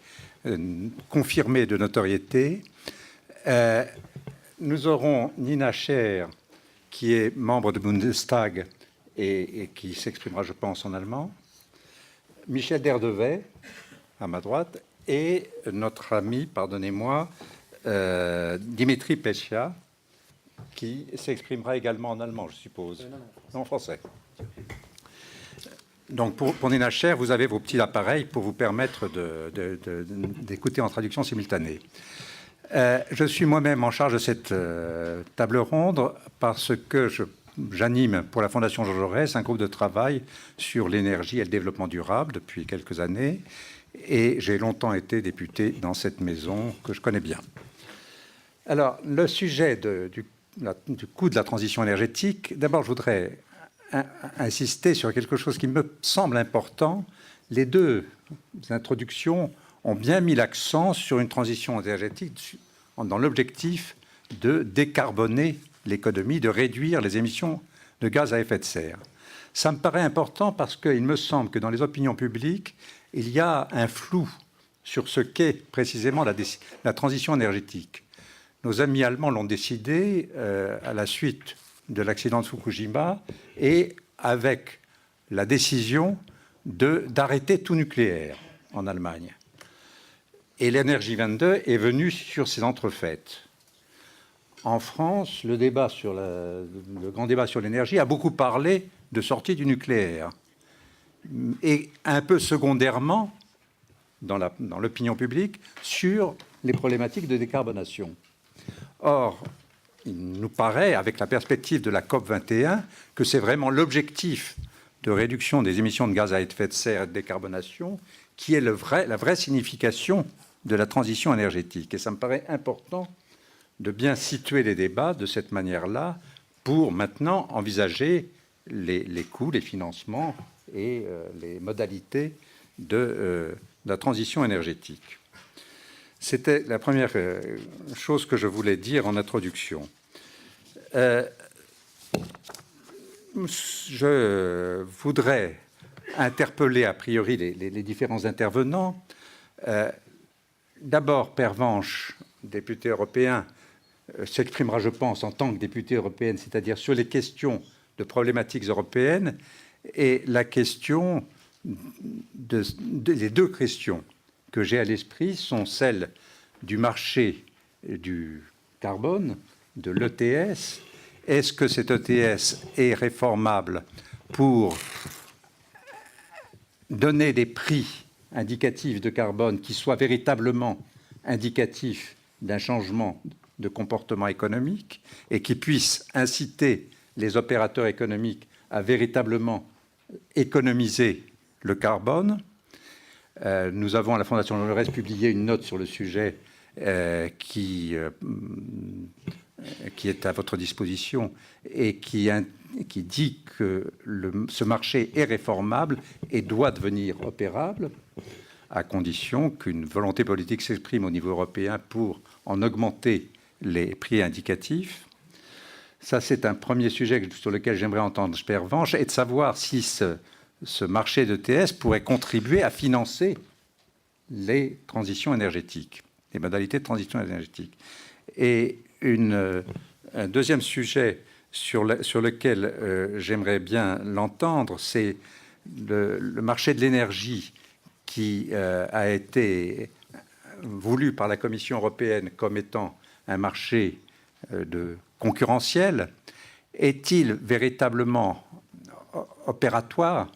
confirmée de notoriété. nous aurons Nina Scher, qui est membre du Bundestag et qui s'exprimera, je pense, en allemand, Michel Derdevey, à ma droite, et notre ami, pardonnez-moi, Dimitri Pescia, qui s'exprimera également en allemand, je suppose. Non, en français. Donc, pour Nina Scher, vous avez vos petits appareils pour vous permettre d'écouter en traduction simultanée. Je suis moi-même en charge de cette table ronde parce que j'anime pour la Fondation Jean Jaurès un groupe de travail sur l'énergie et le développement durable depuis quelques années. Et j'ai longtemps été député dans cette maison que je connais bien. Alors, le sujet du coût de la transition énergétique, d'abord, je voudrais insister sur quelque chose qui me semble important. Les deux introductions ont bien mis l'accent sur une transition énergétique dans l'objectif de décarboner l'économie, de réduire les émissions de gaz à effet de serre. Ça me paraît important parce qu'il me semble que dans les opinions publiques, il y a un flou sur ce qu'est précisément la transition énergétique. Nos amis allemands l'ont décidé à la suite de l'accident de Fukushima et avec la décision d'arrêter tout nucléaire en Allemagne. Et l'énergie 22 est venue sur ces entrefaites. En France, le grand débat sur l'énergie a beaucoup parlé de sortie du nucléaire. Et un peu secondairement, dans l'opinion publique, sur les problématiques de décarbonation. Or, il nous paraît, avec la perspective de la COP21, que c'est vraiment l'objectif de réduction des émissions de gaz à effet de serre et de décarbonation qui est la vraie signification de la transition énergétique. Et ça me paraît important de bien situer les débats de cette manière-là pour maintenant envisager les coûts, les financements et les modalités de la transition énergétique. C'était la première chose que je voulais dire en introduction. Je voudrais interpeller a priori les différents intervenants. D'abord, Pervenche, député européen, s'exprimera, je pense, en tant que députée européenne, c'est-à-dire sur les questions de problématiques européennes et la question les deux questions que j'ai à l'esprit sont celles du marché du carbone, de l'ETS. Est-ce que cet ETS est réformable pour donner des prix indicatifs de carbone qui soient véritablement indicatifs d'un changement de comportement économique et qui puissent inciter les opérateurs économiques à véritablement économiser le carbone. Nous avons à la Fondation Jean Jaurès publié une note sur le sujet qui est à votre disposition et qui dit que ce marché est réformable et doit devenir opérable à condition qu'une volonté politique s'exprime au niveau européen pour en augmenter les prix indicatifs. Ça, c'est un premier sujet sur lequel j'aimerais entendre Pervenche, et de savoir si ce marché d'ETS pourrait contribuer à financer les transitions énergétiques, les modalités de transition énergétique. Et un deuxième sujet sur lequel j'aimerais bien l'entendre, c'est le marché de l'énergie qui a été voulu par la Commission européenne comme étant un marché concurrentiel. Est-il véritablement opératoire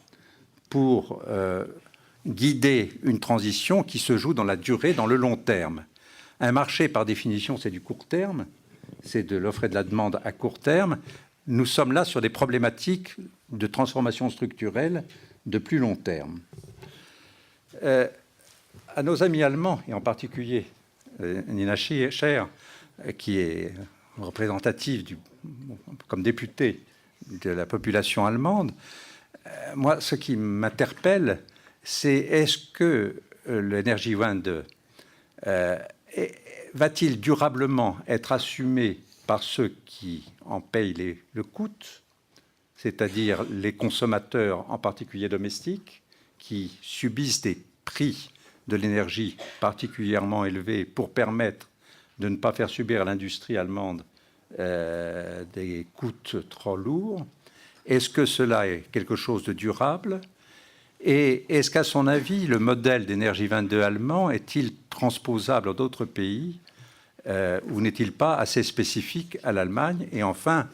pour guider une transition qui se joue dans la durée, dans le long terme? Un marché, par définition, c'est du court terme, c'est de l'offre et de la demande à court terme. Nous sommes là sur des problématiques de transformation structurelle de plus long terme. À nos amis allemands, et en particulier Nina Scher, qui est représentative comme députée de la population allemande, moi, ce qui m'interpelle, c'est est-ce que l'énergie 22 va-t-il durablement être assumé par ceux qui en payent le coût, c'est-à-dire les consommateurs, en particulier domestiques, qui subissent des prix de l'énergie particulièrement élevés pour permettre de ne pas faire subir à l'industrie allemande des coûts trop lourds. Est-ce que cela est quelque chose de durable? Et est-ce qu'à son avis, le modèle d'énergie 22 allemand est-il transposable dans d'autres pays ou n'est-il pas assez spécifique à l'Allemagne? Et enfin,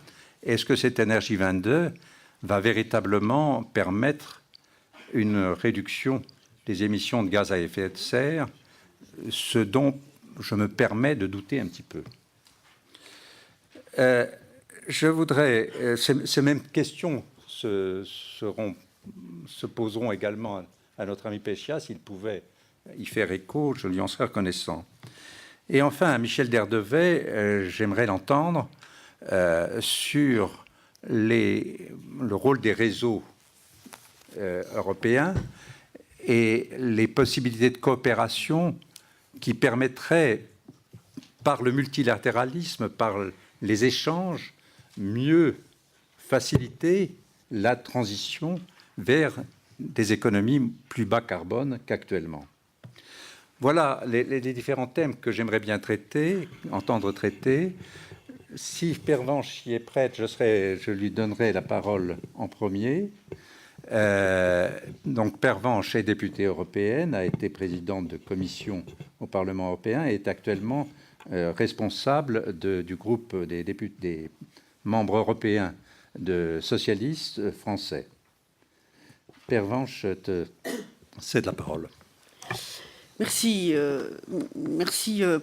est-ce que cette énergie 22 va véritablement permettre une réduction des émissions de gaz à effet de serre, ce dont je me permets de douter un petit peu. Je voudrais, ces mêmes questions se poseront également à notre ami Pécia, s'il pouvait y faire écho, je lui en serais reconnaissant. Et enfin, à Michel Derdevet, j'aimerais l'entendre sur le rôle des réseaux européens et les possibilités de coopération qui permettraient, par le multilatéralisme, par les échanges, mieux faciliter la transition vers des économies plus bas carbone qu'actuellement. Voilà les différents thèmes que j'aimerais bien traiter, entendre traiter. Si Pervenche y est prête, je lui donnerai la parole en premier. Donc Pervenche est députée européenne, a été présidente de commission au Parlement européen et est actuellement responsable du groupe des membres européens de socialistes français. Pervenche, te cède la parole. Merci,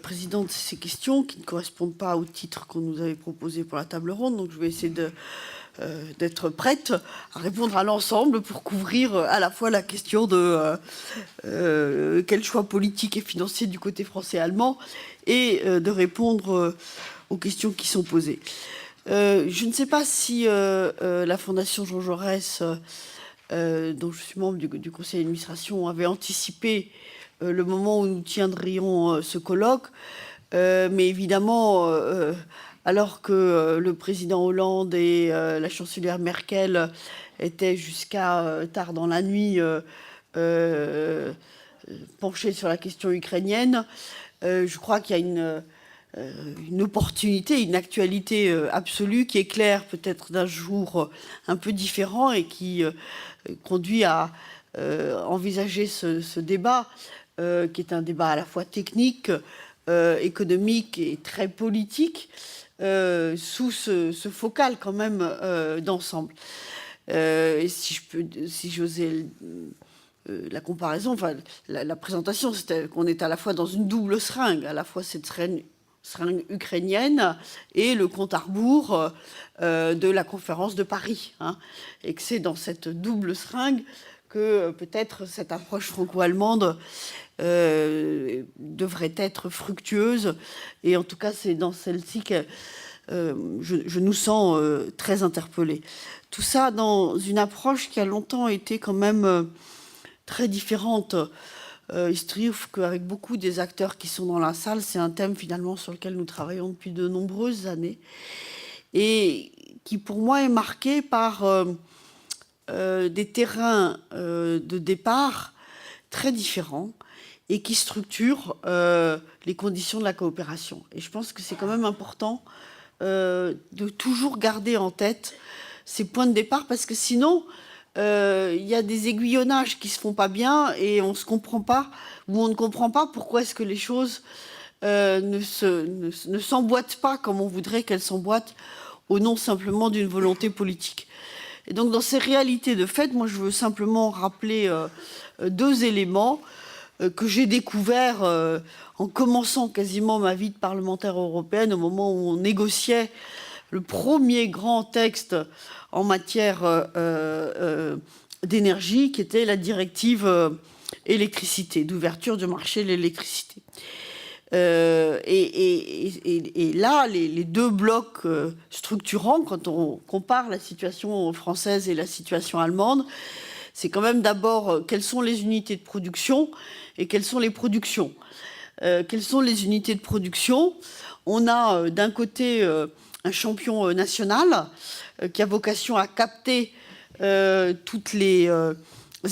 Président, de ces questions qui ne correspondent pas au titre qu'on nous avait proposé pour la table ronde. Donc je vais essayer d'être prête à répondre à l'ensemble pour couvrir à la fois la question de quel choix politique et financier du côté français et allemand et de répondre aux questions qui sont posées. Je ne sais pas si la Fondation Jean Jaurès, dont je suis membre du conseil d'administration, avait anticipé le moment où nous tiendrions ce colloque, mais évidemment, alors que le président Hollande et la chancelière Merkel étaient jusqu'à tard dans la nuit penchés sur la question ukrainienne, je crois qu'il y a une opportunité, une actualité absolue qui éclaire peut-être d'un jour un peu différent et qui conduit à envisager ce débat, qui est un débat à la fois technique, économique et très politique, sous ce focal quand même d'ensemble. Et si j'osais la comparaison, enfin la présentation, c'était qu'on est à la fois dans une double seringue, à la fois cette seringue ukrainienne et le compte à rebours de la conférence de Paris, hein, et que c'est dans cette double seringue que peut-être cette approche franco-allemande devrait être fructueuse, et en tout cas c'est dans celle-ci que je nous sens très interpellés. Tout ça dans une approche qui a longtemps été quand même très différente. Il se trouve qu'avec beaucoup des acteurs qui sont dans la salle, c'est un thème finalement sur lequel nous travaillons depuis de nombreuses années et qui pour moi est marqué par des terrains de départ très différents et qui structurent les conditions de la coopération. Et je pense que c'est quand même important de toujours garder en tête ces points de départ, parce que sinon il y a des aiguillonnages qui se font pas bien et on se comprend pas, ou on ne comprend pas pourquoi est-ce que les choses ne s'emboîtent pas comme on voudrait qu'elles s'emboîtent au nom simplement d'une volonté politique. Et donc dans ces réalités de fait, moi je veux simplement rappeler deux éléments que j'ai découverts en commençant quasiment ma vie de parlementaire européenne, au moment où on négociait le premier grand texte en matière d'énergie, qui était la directive électricité, d'ouverture du marché de l'électricité. Et là, les deux blocs structurants, quand on compare la situation française et la situation allemande, c'est quand même d'abord quelles sont les unités de production et quelles sont les productions. Quelles sont les unités de production? On a d'un côté un champion national qui a vocation à capter toutes les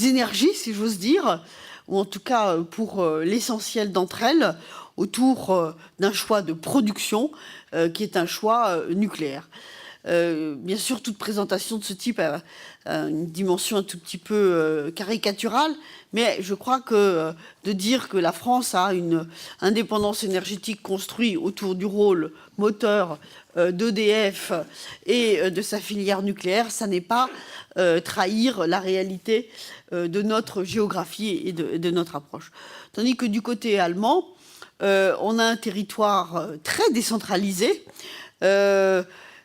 énergies, si j'ose dire, ou en tout cas pour l'essentiel d'entre elles, autour d'un choix de production qui est un choix nucléaire. Bien sûr, toute présentation de ce type a une dimension un tout petit peu caricaturale, mais je crois que de dire que la France a une indépendance énergétique construite autour du rôle moteur d'EDF et de sa filière nucléaire, ça n'est pas trahir la réalité de notre géographie et de notre approche. Tandis que du côté allemand, on a un territoire très décentralisé.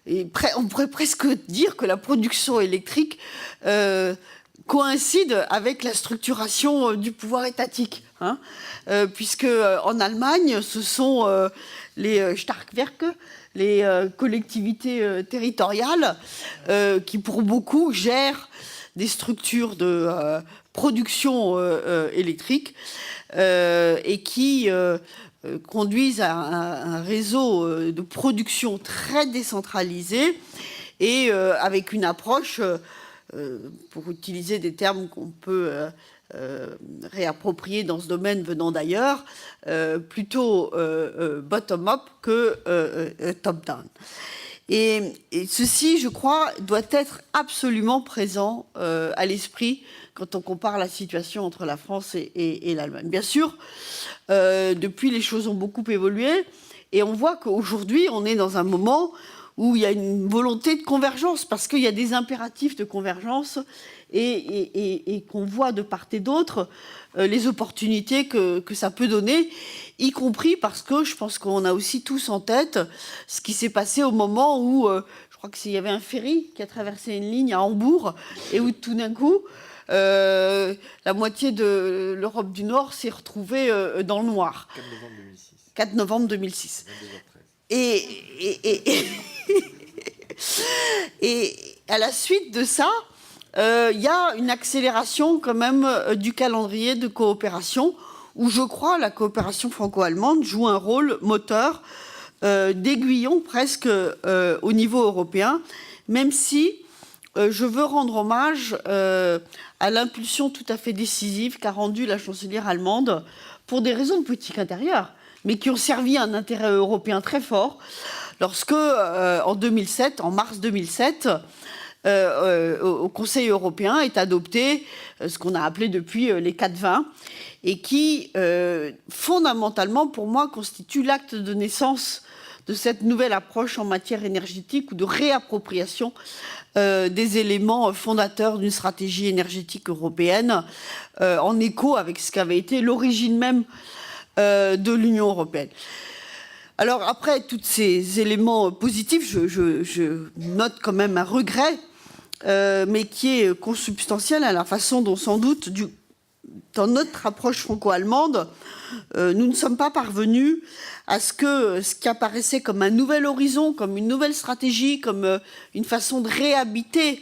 Et on pourrait presque dire que la production électrique coïncide avec la structuration du pouvoir étatique, hein, puisque en Allemagne, ce sont les Starkwerke, les collectivités territoriales, qui pour beaucoup gèrent des structures de production électrique et qui conduisent à un réseau de production très décentralisé et avec une approche, pour utiliser des termes qu'on peut réapproprier dans ce domaine venant d'ailleurs, plutôt bottom-up que top-down. Et ceci, je crois, doit être absolument présent à l'esprit quand on compare la situation entre la France et l'Allemagne. Bien sûr, depuis, les choses ont beaucoup évolué et on voit qu'aujourd'hui, on est dans un moment où il y a une volonté de convergence parce qu'il y a des impératifs de convergence et qu'on voit de part et d'autre les opportunités que ça peut donner, y compris parce que je pense qu'on a aussi tous en tête ce qui s'est passé au moment où, je crois qu'il y avait un ferry qui a traversé une ligne à Hambourg et où tout d'un coup, la moitié de l'Europe du Nord s'est retrouvée dans le noir. 4 novembre 2006. 4 novembre 2006. 22h13. Et à la suite de ça, il y a une accélération quand même du calendrier de coopération où je crois la coopération franco-allemande joue un rôle moteur d'aiguillon presque au niveau européen, même si je veux rendre hommage à l'impulsion tout à fait décisive qu'a rendue la chancelière allemande pour des raisons de politique intérieure, mais qui ont servi un intérêt européen très fort lorsque, en mars 2007, au Conseil européen est adopté ce qu'on a appelé depuis les 4-20 et qui, fondamentalement, pour moi, constitue l'acte de naissance de cette nouvelle approche en matière énergétique ou de réappropriation des éléments fondateurs d'une stratégie énergétique européenne en écho avec ce qu'avait été l'origine même de l'Union européenne. Alors après tous ces éléments positifs, je note quand même un regret, mais qui est consubstantiel à la façon dont sans doute, dans notre approche franco-allemande, nous ne sommes pas parvenus à ce qui apparaissait comme un nouvel horizon, comme une nouvelle stratégie, comme une façon de réhabiter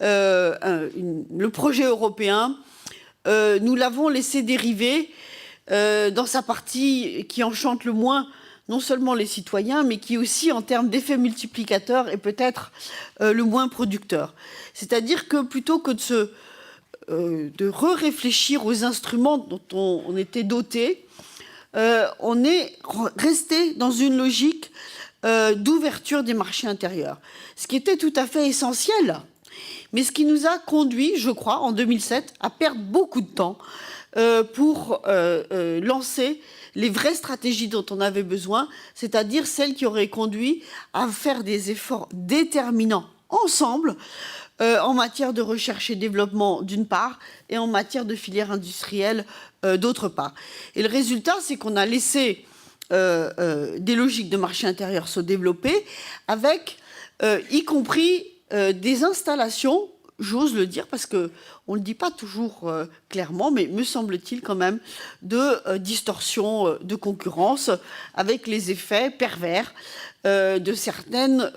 le projet européen. Nous l'avons laissé dériver dans sa partie qui enchante le moins non seulement les citoyens, mais qui aussi, en termes d'effet multiplicateur, est peut-être le moins producteur. C'est-à-dire que plutôt que de réfléchir aux instruments dont on était doté, on est resté dans une logique d'ouverture des marchés intérieurs. Ce qui était tout à fait essentiel, mais ce qui nous a conduit, je crois, en 2007, à perdre beaucoup de temps pour lancer les vraies stratégies dont on avait besoin, c'est-à-dire celles qui auraient conduit à faire des efforts déterminants ensemble en matière de recherche et développement d'une part et en matière de filière industrielle d'autre part. Et le résultat, c'est qu'on a laissé des logiques de marché intérieur se développer avec, y compris, des installations, j'ose le dire parce qu'on ne le dit pas toujours clairement, mais me semble-t-il quand même, de distorsion de concurrence avec les effets pervers de certaines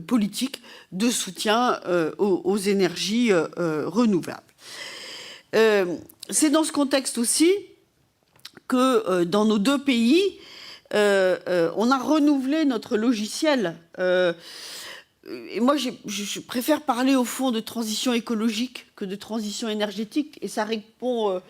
politiques de soutien aux énergies renouvelables. C'est dans ce contexte aussi que dans nos deux pays, on a renouvelé notre logiciel. Et moi, je préfère parler au fond de transition écologique que de transition énergétique, et ça répond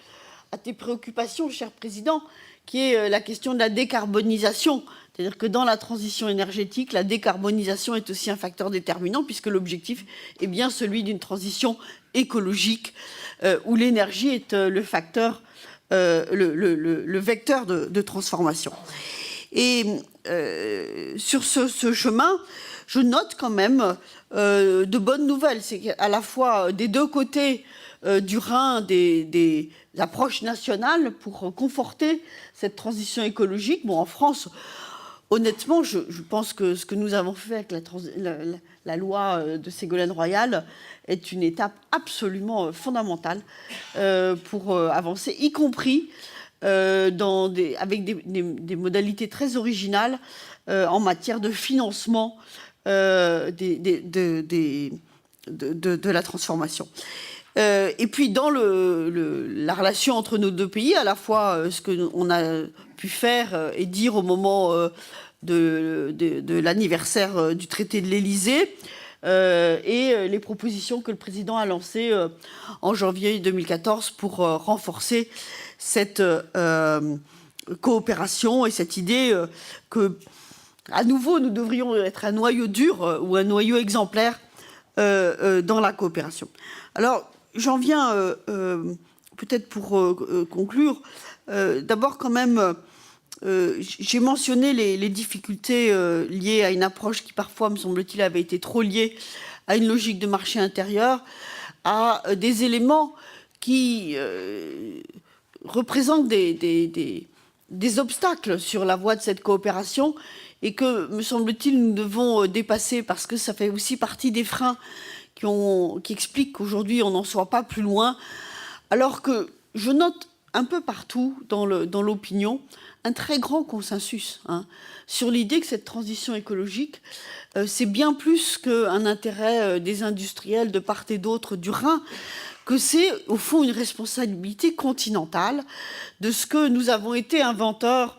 à tes préoccupations, cher Président, qui est la question de la décarbonisation. C'est-à-dire que dans la transition énergétique, la décarbonisation est aussi un facteur déterminant, puisque l'objectif est bien celui d'une transition écologique, où l'énergie est le facteur, le vecteur de transformation. Et sur ce chemin, je note quand même de bonnes nouvelles. C'est qu'à la fois des deux côtés du Rhin, des approches nationales pour conforter cette transition écologique. Bon, en France, honnêtement, je pense que ce que nous avons fait avec la loi de Ségolène Royal est une étape absolument fondamentale pour avancer, y compris avec des modalités très originales en matière de financement de la transformation. Et puis dans la relation entre nos deux pays, à la fois ce qu'on a pu faire et dire au moment de l'anniversaire du traité de l'Élysée, et les propositions que le président a lancées en janvier 2014 pour renforcer cette coopération et cette idée que, à nouveau, nous devrions être un noyau dur ou un noyau exemplaire dans la coopération. Alors, j'en viens peut-être pour conclure. D'abord, quand même, j'ai mentionné les difficultés liées à une approche qui, parfois, me semble-t-il, avait été trop liée à une logique de marché intérieur, à des éléments qui représentent des obstacles sur la voie de cette coopération et que, me semble-t-il, nous devons dépasser parce que ça fait aussi partie des freins qui expliquent qu'aujourd'hui, on n'en soit pas plus loin, alors que je note un peu partout dans l'opinion un très grand consensus sur l'idée que cette transition écologique, c'est bien plus qu'un intérêt des industriels de part et d'autre du Rhin, que c'est au fond une responsabilité continentale de ce que nous avons été inventeurs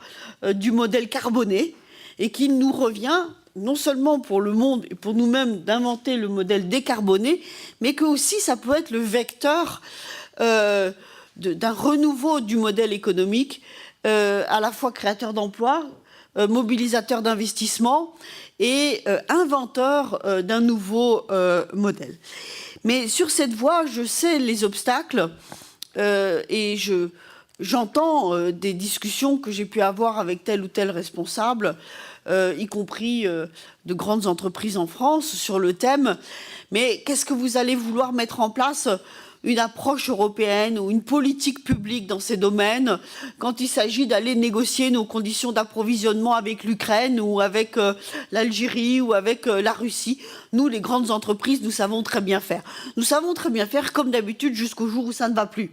du modèle carboné et qu'il nous revient non seulement pour le monde et pour nous-mêmes d'inventer le modèle décarboné, mais que aussi ça peut être le vecteur d'un renouveau du modèle économique, à la fois créateur d'emplois, mobilisateur d'investissements et inventeur d'un nouveau modèle. Mais sur cette voie, je sais les obstacles et j'entends des discussions que j'ai pu avoir avec tel ou tel responsable, y compris de grandes entreprises en France, sur le thème. Mais qu'est-ce que vous allez vouloir mettre en place une approche européenne ou une politique publique dans ces domaines quand il s'agit d'aller négocier nos conditions d'approvisionnement avec l'Ukraine ou avec l'Algérie ou avec la Russie? Nous, les grandes entreprises, nous savons très bien faire. Nous savons très bien faire comme d'habitude jusqu'au jour où ça ne va plus.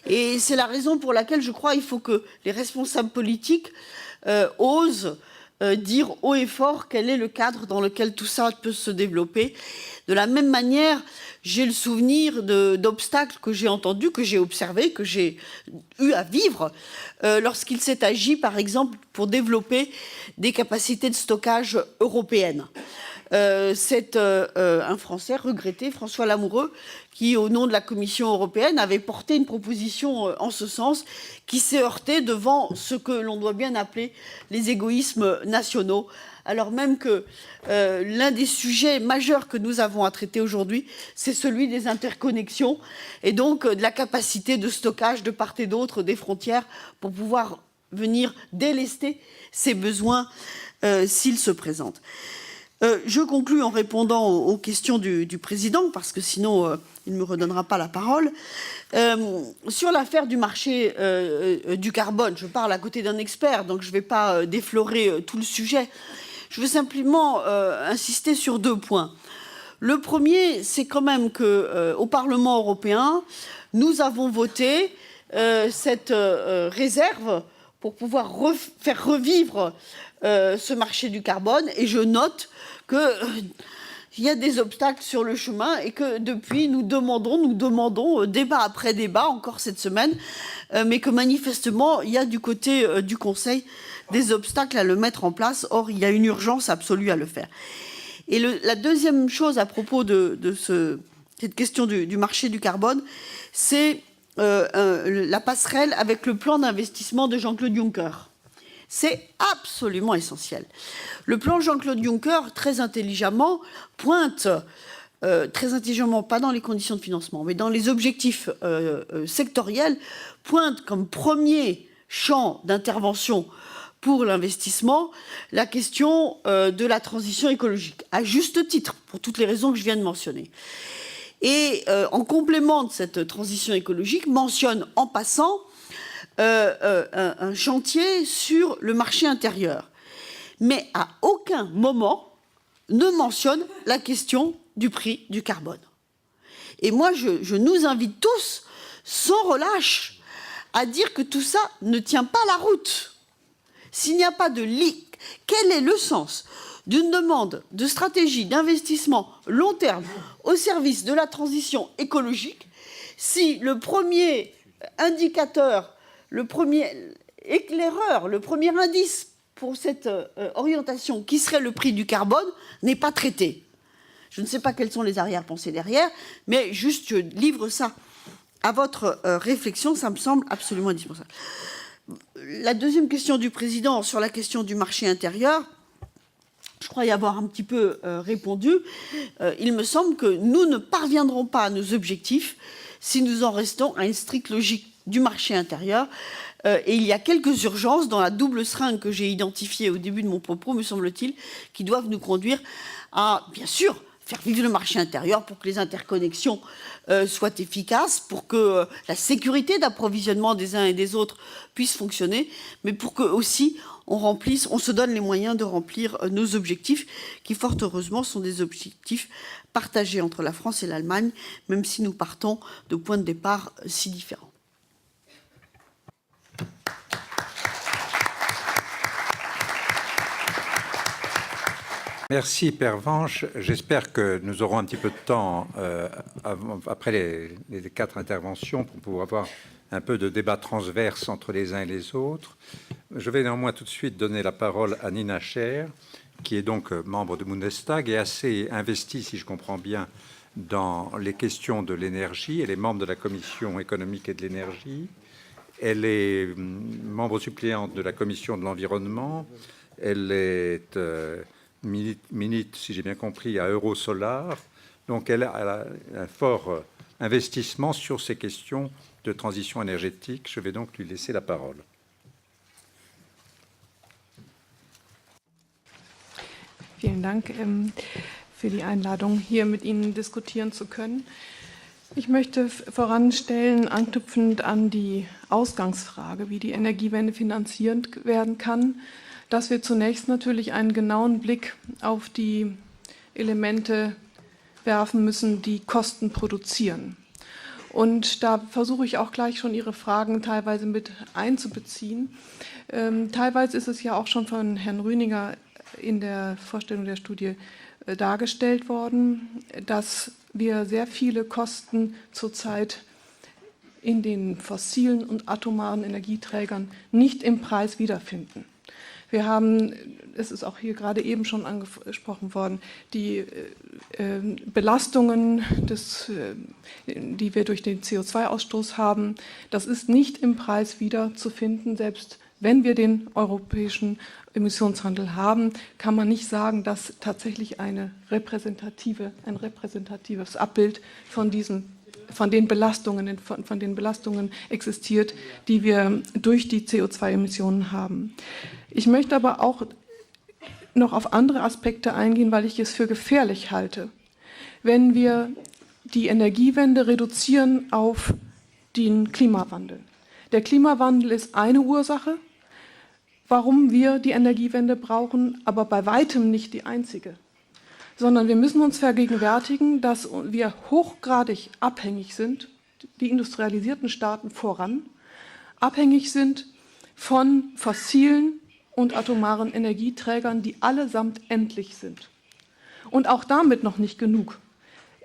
Et c'est la raison pour laquelle je crois qu'il faut que les responsables politiques osent dire haut et fort quel est le cadre dans lequel tout ça peut se développer. De la même manière, j'ai le souvenir d'obstacles que j'ai entendus, que j'ai observés, que j'ai eu à vivre lorsqu'il s'est agi, par exemple, pour développer des capacités de stockage européennes. C'est un Français regretté, François Lamoureux, qui, au nom de la Commission européenne, avait porté une proposition en ce sens, qui s'est heurtée devant ce que l'on doit bien appeler les égoïsmes nationaux, alors même que l'un des sujets majeurs que nous avons à traiter aujourd'hui, c'est celui des interconnexions et donc de la capacité de stockage de part et d'autre des frontières pour pouvoir venir délester ces besoins s'ils se présentent. Je conclus en répondant aux questions du président, parce que sinon il ne me redonnera pas la parole. Sur l'affaire du marché du carbone, je parle à côté d'un expert, donc je ne vais pas déflorer tout le sujet. Je veux simplement insister sur 2 points. Le premier, c'est quand même qu'au Parlement européen, nous avons voté cette réserve pour pouvoir faire revivre ce marché du carbone, et je note qu'il y a des obstacles sur le chemin et que depuis nous demandons débat après débat encore cette semaine, mais que manifestement il y a du côté du Conseil des obstacles à le mettre en place. Or, il y a une urgence absolue à le faire. Et la deuxième chose à propos de cette question du marché du carbone, c'est la passerelle avec le plan d'investissement de Jean-Claude Juncker. C'est absolument essentiel. Le plan Jean-Claude Juncker, très intelligemment, pointe, très intelligemment, pas dans les conditions de financement, mais dans les objectifs sectoriels, pointe comme premier champ d'intervention pour l'investissement la question de la transition écologique, à juste titre, pour toutes les raisons que je viens de mentionner. Et en complément de cette transition écologique, mentionne en passant un chantier sur le marché intérieur. Mais à aucun moment ne mentionne la question du prix du carbone. Et moi, je nous invite tous, sans relâche, à dire que tout ça ne tient pas la route. S'il n'y a pas de quel est le sens d'une demande de stratégie d'investissement long terme au service de la transition écologique si le premier indicateur, le premier éclaireur, le premier indice pour cette orientation qui serait le prix du carbone n'est pas traité? Je ne sais pas quelles sont les arrière-pensées derrière, mais juste je livre ça à votre réflexion, ça me semble absolument indispensable. La deuxième question du président sur la question du marché intérieur, je crois y avoir un petit peu répondu. Il me semble que nous ne parviendrons pas à nos objectifs si nous en restons à une stricte logique du marché intérieur. Et il y a quelques urgences dans la double seringue que j'ai identifiée au début de mon propos, me semble-t-il, qui doivent nous conduire à, bien sûr, faire vivre le marché intérieur pour que les interconnexions soient efficaces, pour que la sécurité d'approvisionnement des uns et des autres puisse fonctionner, mais pour que aussi on se donne les moyens de remplir nos objectifs, qui fort heureusement sont des objectifs partagés entre la France et l'Allemagne, même si nous partons de points de départ si différents. Merci Pervenche. J'espère que nous aurons un petit peu de temps après les 4 interventions pour pouvoir avoir un peu de débat transverse entre les uns et les autres. Je vais néanmoins tout de suite donner la parole à Nina Scher, qui est donc membre du Bundestag et assez investie, si je comprends bien, dans les questions de l'énergie. Elle est membre de la Commission économique et de l'énergie. Elle est membre suppléante de la Commission de l'environnement. Elle est milite, si j'ai bien compris, à Eurosolar. Donc elle a un fort investissement sur ces questions de transition énergétique. Je vais donc lui laisser la parole. Vielen Dank für die Einladung, hier mit Ihnen diskutieren zu können. Ich möchte voranstellen, anknüpfend an die Ausgangsfrage, wie die Energiewende finanziert werden kann, dass wir zunächst natürlich einen genauen Blick auf die Elemente werfen müssen, die Kosten produzieren. Und da versuche ich auch gleich schon Ihre Fragen teilweise mit einzubeziehen. Teilweise ist es ja auch schon von Herrn Rüniger in der Vorstellung der Studie dargestellt worden, dass wir sehr viele Kosten zurzeit in den fossilen und atomaren Energieträgern nicht im Preis wiederfinden. Wir haben, es ist auch hier gerade eben schon angesprochen worden, die Belastungen, die wir durch den CO2-Ausstoß haben. Das ist nicht im Preis wiederzufinden. Selbst wenn wir den europäischen Emissionshandel haben, kann man nicht sagen, dass tatsächlich ein repräsentatives Abbild von den Belastungen existiert, die wir durch die CO2-Emissionen haben. Ich möchte aber auch noch auf andere Aspekte eingehen, weil ich es für gefährlich halte, wenn wir die Energiewende reduzieren auf den Klimawandel. Der Klimawandel ist eine Ursache, warum wir die Energiewende brauchen, aber bei weitem nicht die einzige. Sondern wir müssen uns vergegenwärtigen, dass wir hochgradig abhängig sind, die industrialisierten Staaten voran, abhängig sind von fossilen und atomaren Energieträgern, die allesamt endlich sind. Und auch damit noch nicht genug.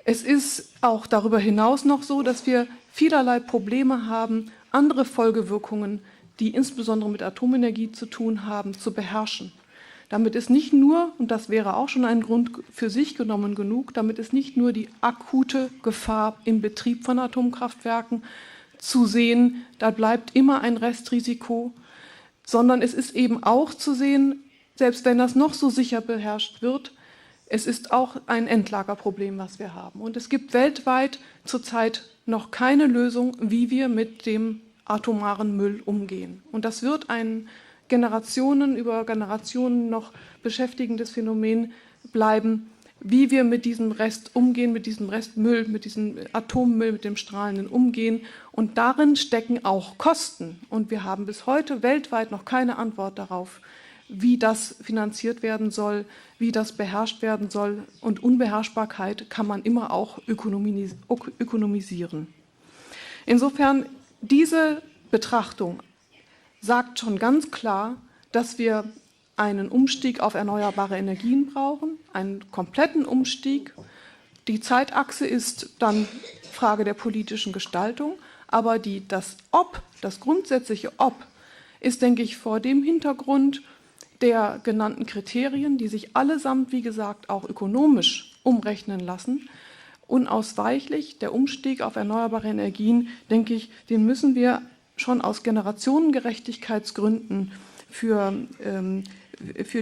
Es ist auch darüber hinaus noch so, dass wir vielerlei Probleme haben, andere Folgewirkungen, die insbesondere mit Atomenergie zu tun haben, zu beherrschen. Damit ist nicht nur, und das wäre auch schon ein Grund für sich genommen genug, damit ist nicht nur die akute Gefahr im Betrieb von Atomkraftwerken zu sehen, da bleibt immer ein Restrisiko, sondern es ist eben auch zu sehen, selbst wenn das noch so sicher beherrscht wird, es ist auch ein Endlagerproblem, was wir haben. Und es gibt weltweit zurzeit noch keine Lösung, wie wir mit dem atomaren Müll umgehen. Und das wird ein Generationen über Generationen noch beschäftigendes Phänomen bleiben, wie wir mit diesem Rest umgehen, mit diesem Restmüll, mit diesem Atommüll, mit dem Strahlenden umgehen. Und darin stecken auch Kosten. Und wir haben bis heute weltweit noch keine Antwort darauf, wie das finanziert werden soll, wie das beherrscht werden soll. Und Unbeherrschbarkeit kann man immer auch ökonomisieren. Insofern, diese Betrachtung sagt schon ganz klar, dass wir einen Umstieg auf erneuerbare Energien brauchen, einen kompletten Umstieg. Die Zeitachse ist dann Frage der politischen Gestaltung, aber das grundsätzliche Ob, ist, denke ich, vor dem Hintergrund der genannten Kriterien, die sich allesamt, wie gesagt, auch ökonomisch umrechnen lassen, unausweichlich. Der Umstieg auf erneuerbare Energien, denke ich, den müssen wir schon aus Generationengerechtigkeitsgründen für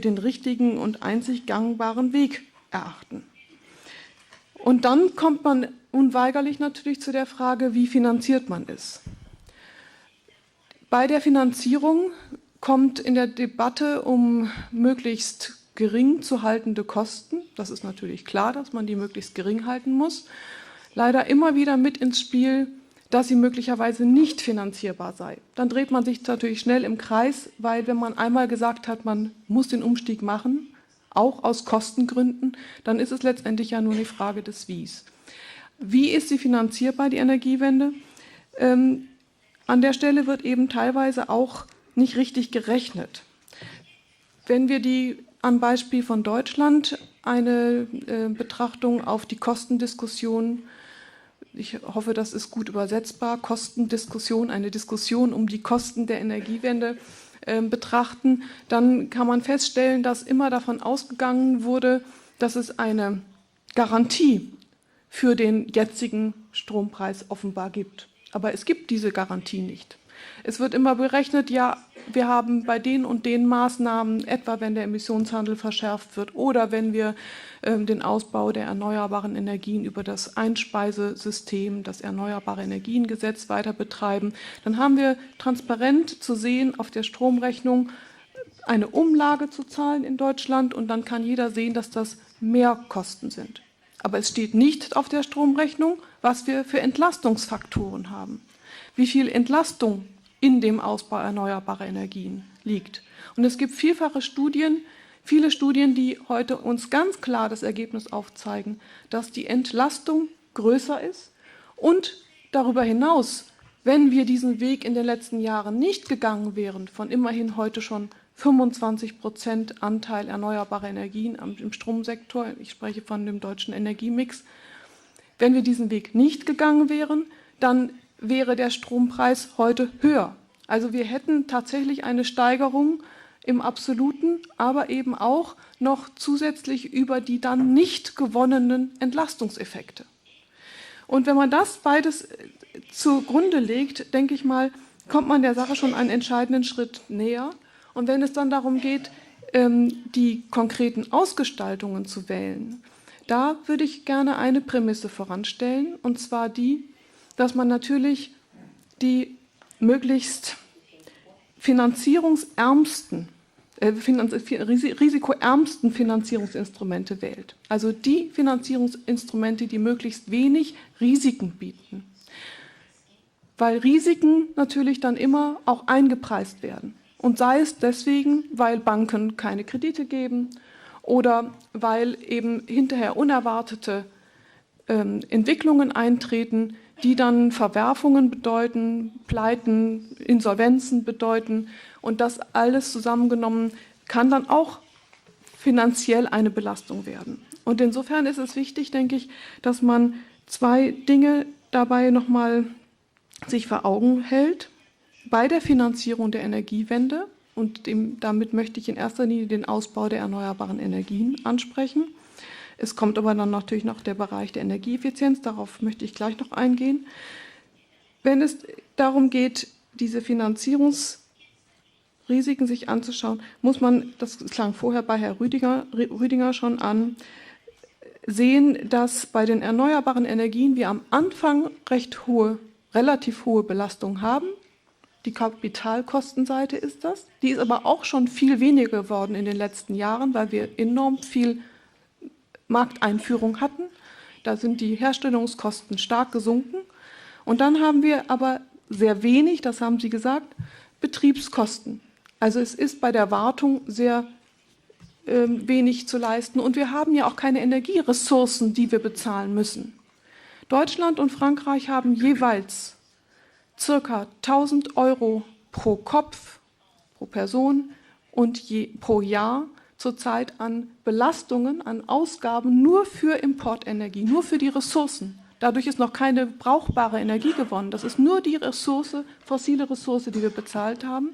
den richtigen und einzig gangbaren Weg erachten. Und dann kommt man unweigerlich natürlich zu der Frage, wie finanziert man es? Bei der Finanzierung kommt in der Debatte um möglichst gering zu haltende Kosten, das ist natürlich klar, dass man die möglichst gering halten muss, leider immer wieder mit ins Spiel, dass sie möglicherweise nicht finanzierbar sei. Dann dreht man sich natürlich schnell im Kreis, weil wenn man einmal gesagt hat, man muss den Umstieg machen, auch aus Kostengründen, dann ist es letztendlich ja nur eine Frage des Wies. Wie ist sie finanzierbar, die Energiewende? An der Stelle wird eben teilweise auch nicht richtig gerechnet. Wenn wir am Beispiel von Deutschland eine Betrachtung auf die Kostendiskussion, ich hoffe, das ist gut übersetzbar, Kostendiskussion, eine Diskussion um die Kosten der Energiewende betrachten, dann kann man feststellen, dass immer davon ausgegangen wurde, dass es eine Garantie für den jetzigen Strompreis offenbar gibt. Aber es gibt diese Garantie nicht. Es wird immer berechnet, ja, wir haben bei den und den Maßnahmen, etwa wenn der Emissionshandel verschärft wird oder wenn wir den Ausbau der erneuerbaren Energien über das Einspeisesystem, das Erneuerbare Energiengesetz weiter betreiben, dann haben wir transparent zu sehen auf der Stromrechnung eine Umlage zu zahlen in Deutschland und dann kann jeder sehen, dass das Mehrkosten sind. Aber es steht nicht auf der Stromrechnung, was wir für Entlastungsfaktoren haben, wie viel Entlastung in dem Ausbau erneuerbarer Energien liegt. Und es gibt viele Studien, die heute uns ganz klar das Ergebnis aufzeigen, dass die Entlastung größer ist und darüber hinaus, wenn wir diesen Weg in den letzten Jahren nicht gegangen wären, von immerhin heute schon 25% Anteil erneuerbarer Energien im Stromsektor, ich spreche von dem deutschen Energiemix, wenn wir diesen Weg nicht gegangen wären, dann wäre der Strompreis heute höher. Also wir hätten tatsächlich eine Steigerung im Absoluten, aber eben auch noch zusätzlich über die dann nicht gewonnenen Entlastungseffekte. Und wenn man das beides zugrunde legt, denke ich mal, kommt man der Sache schon einen entscheidenden Schritt näher. Und wenn es dann darum geht, die konkreten Ausgestaltungen zu wählen, da würde ich gerne eine Prämisse voranstellen, und zwar die, dass man natürlich die möglichst risikoärmsten Finanzierungsinstrumente wählt. Also die Finanzierungsinstrumente, die möglichst wenig Risiken bieten. Weil Risiken natürlich dann immer auch eingepreist werden. Und sei es deswegen, weil Banken keine Kredite geben oder weil eben hinterher unerwartete Entwicklungen eintreten, die dann Verwerfungen bedeuten, Pleiten, Insolvenzen bedeuten. Und das alles zusammengenommen kann dann auch finanziell eine Belastung werden. Und insofern ist es wichtig, denke ich, dass man zwei Dinge dabei nochmal sich vor Augen hält. Bei der Finanzierung der Energiewende, und damit möchte ich in erster Linie den Ausbau der erneuerbaren Energien ansprechen. Es kommt aber dann natürlich noch der Bereich der Energieeffizienz, darauf möchte ich gleich noch eingehen. wenn es darum geht, diese Finanzierungsrisiken sich anzuschauen, muss man, das klang vorher bei Herrn Rüdiger schon an, sehen, dass bei den erneuerbaren Energien wir am Anfang relativ hohe Belastungen haben. Die Kapitalkostenseite ist das. Die ist aber auch schon viel weniger geworden in den letzten Jahren, weil wir enorm viel Markteinführung hatten. Da sind die Herstellungskosten stark gesunken. Und dann haben wir aber sehr wenig, das haben Sie gesagt, Betriebskosten. Also es ist bei der Wartung sehr wenig zu leisten. Und wir haben ja auch keine Energieressourcen, die wir bezahlen müssen. Deutschland und Frankreich haben jeweils ca. 1.000 € pro Kopf, pro Person und pro Jahr zurzeit an Belastungen, an Ausgaben nur für Importenergie, nur für die Ressourcen. Dadurch ist noch keine brauchbare Energie gewonnen. Das ist nur die Ressource, fossile Ressource, die wir bezahlt haben.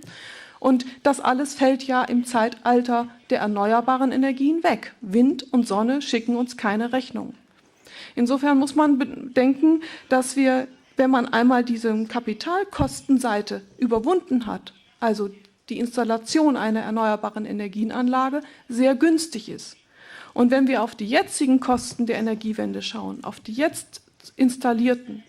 Und das alles fällt ja im Zeitalter der erneuerbaren Energien weg. Wind und Sonne schicken uns keine Rechnung. Insofern muss man bedenken, dass wir, wenn man einmal diese Kapitalkostenseite überwunden hat, also die Installation einer erneuerbaren Energienanlage, sehr günstig ist. Und wenn wir auf die jetzigen Kosten der Energiewende schauen, auf die jetzt installierten,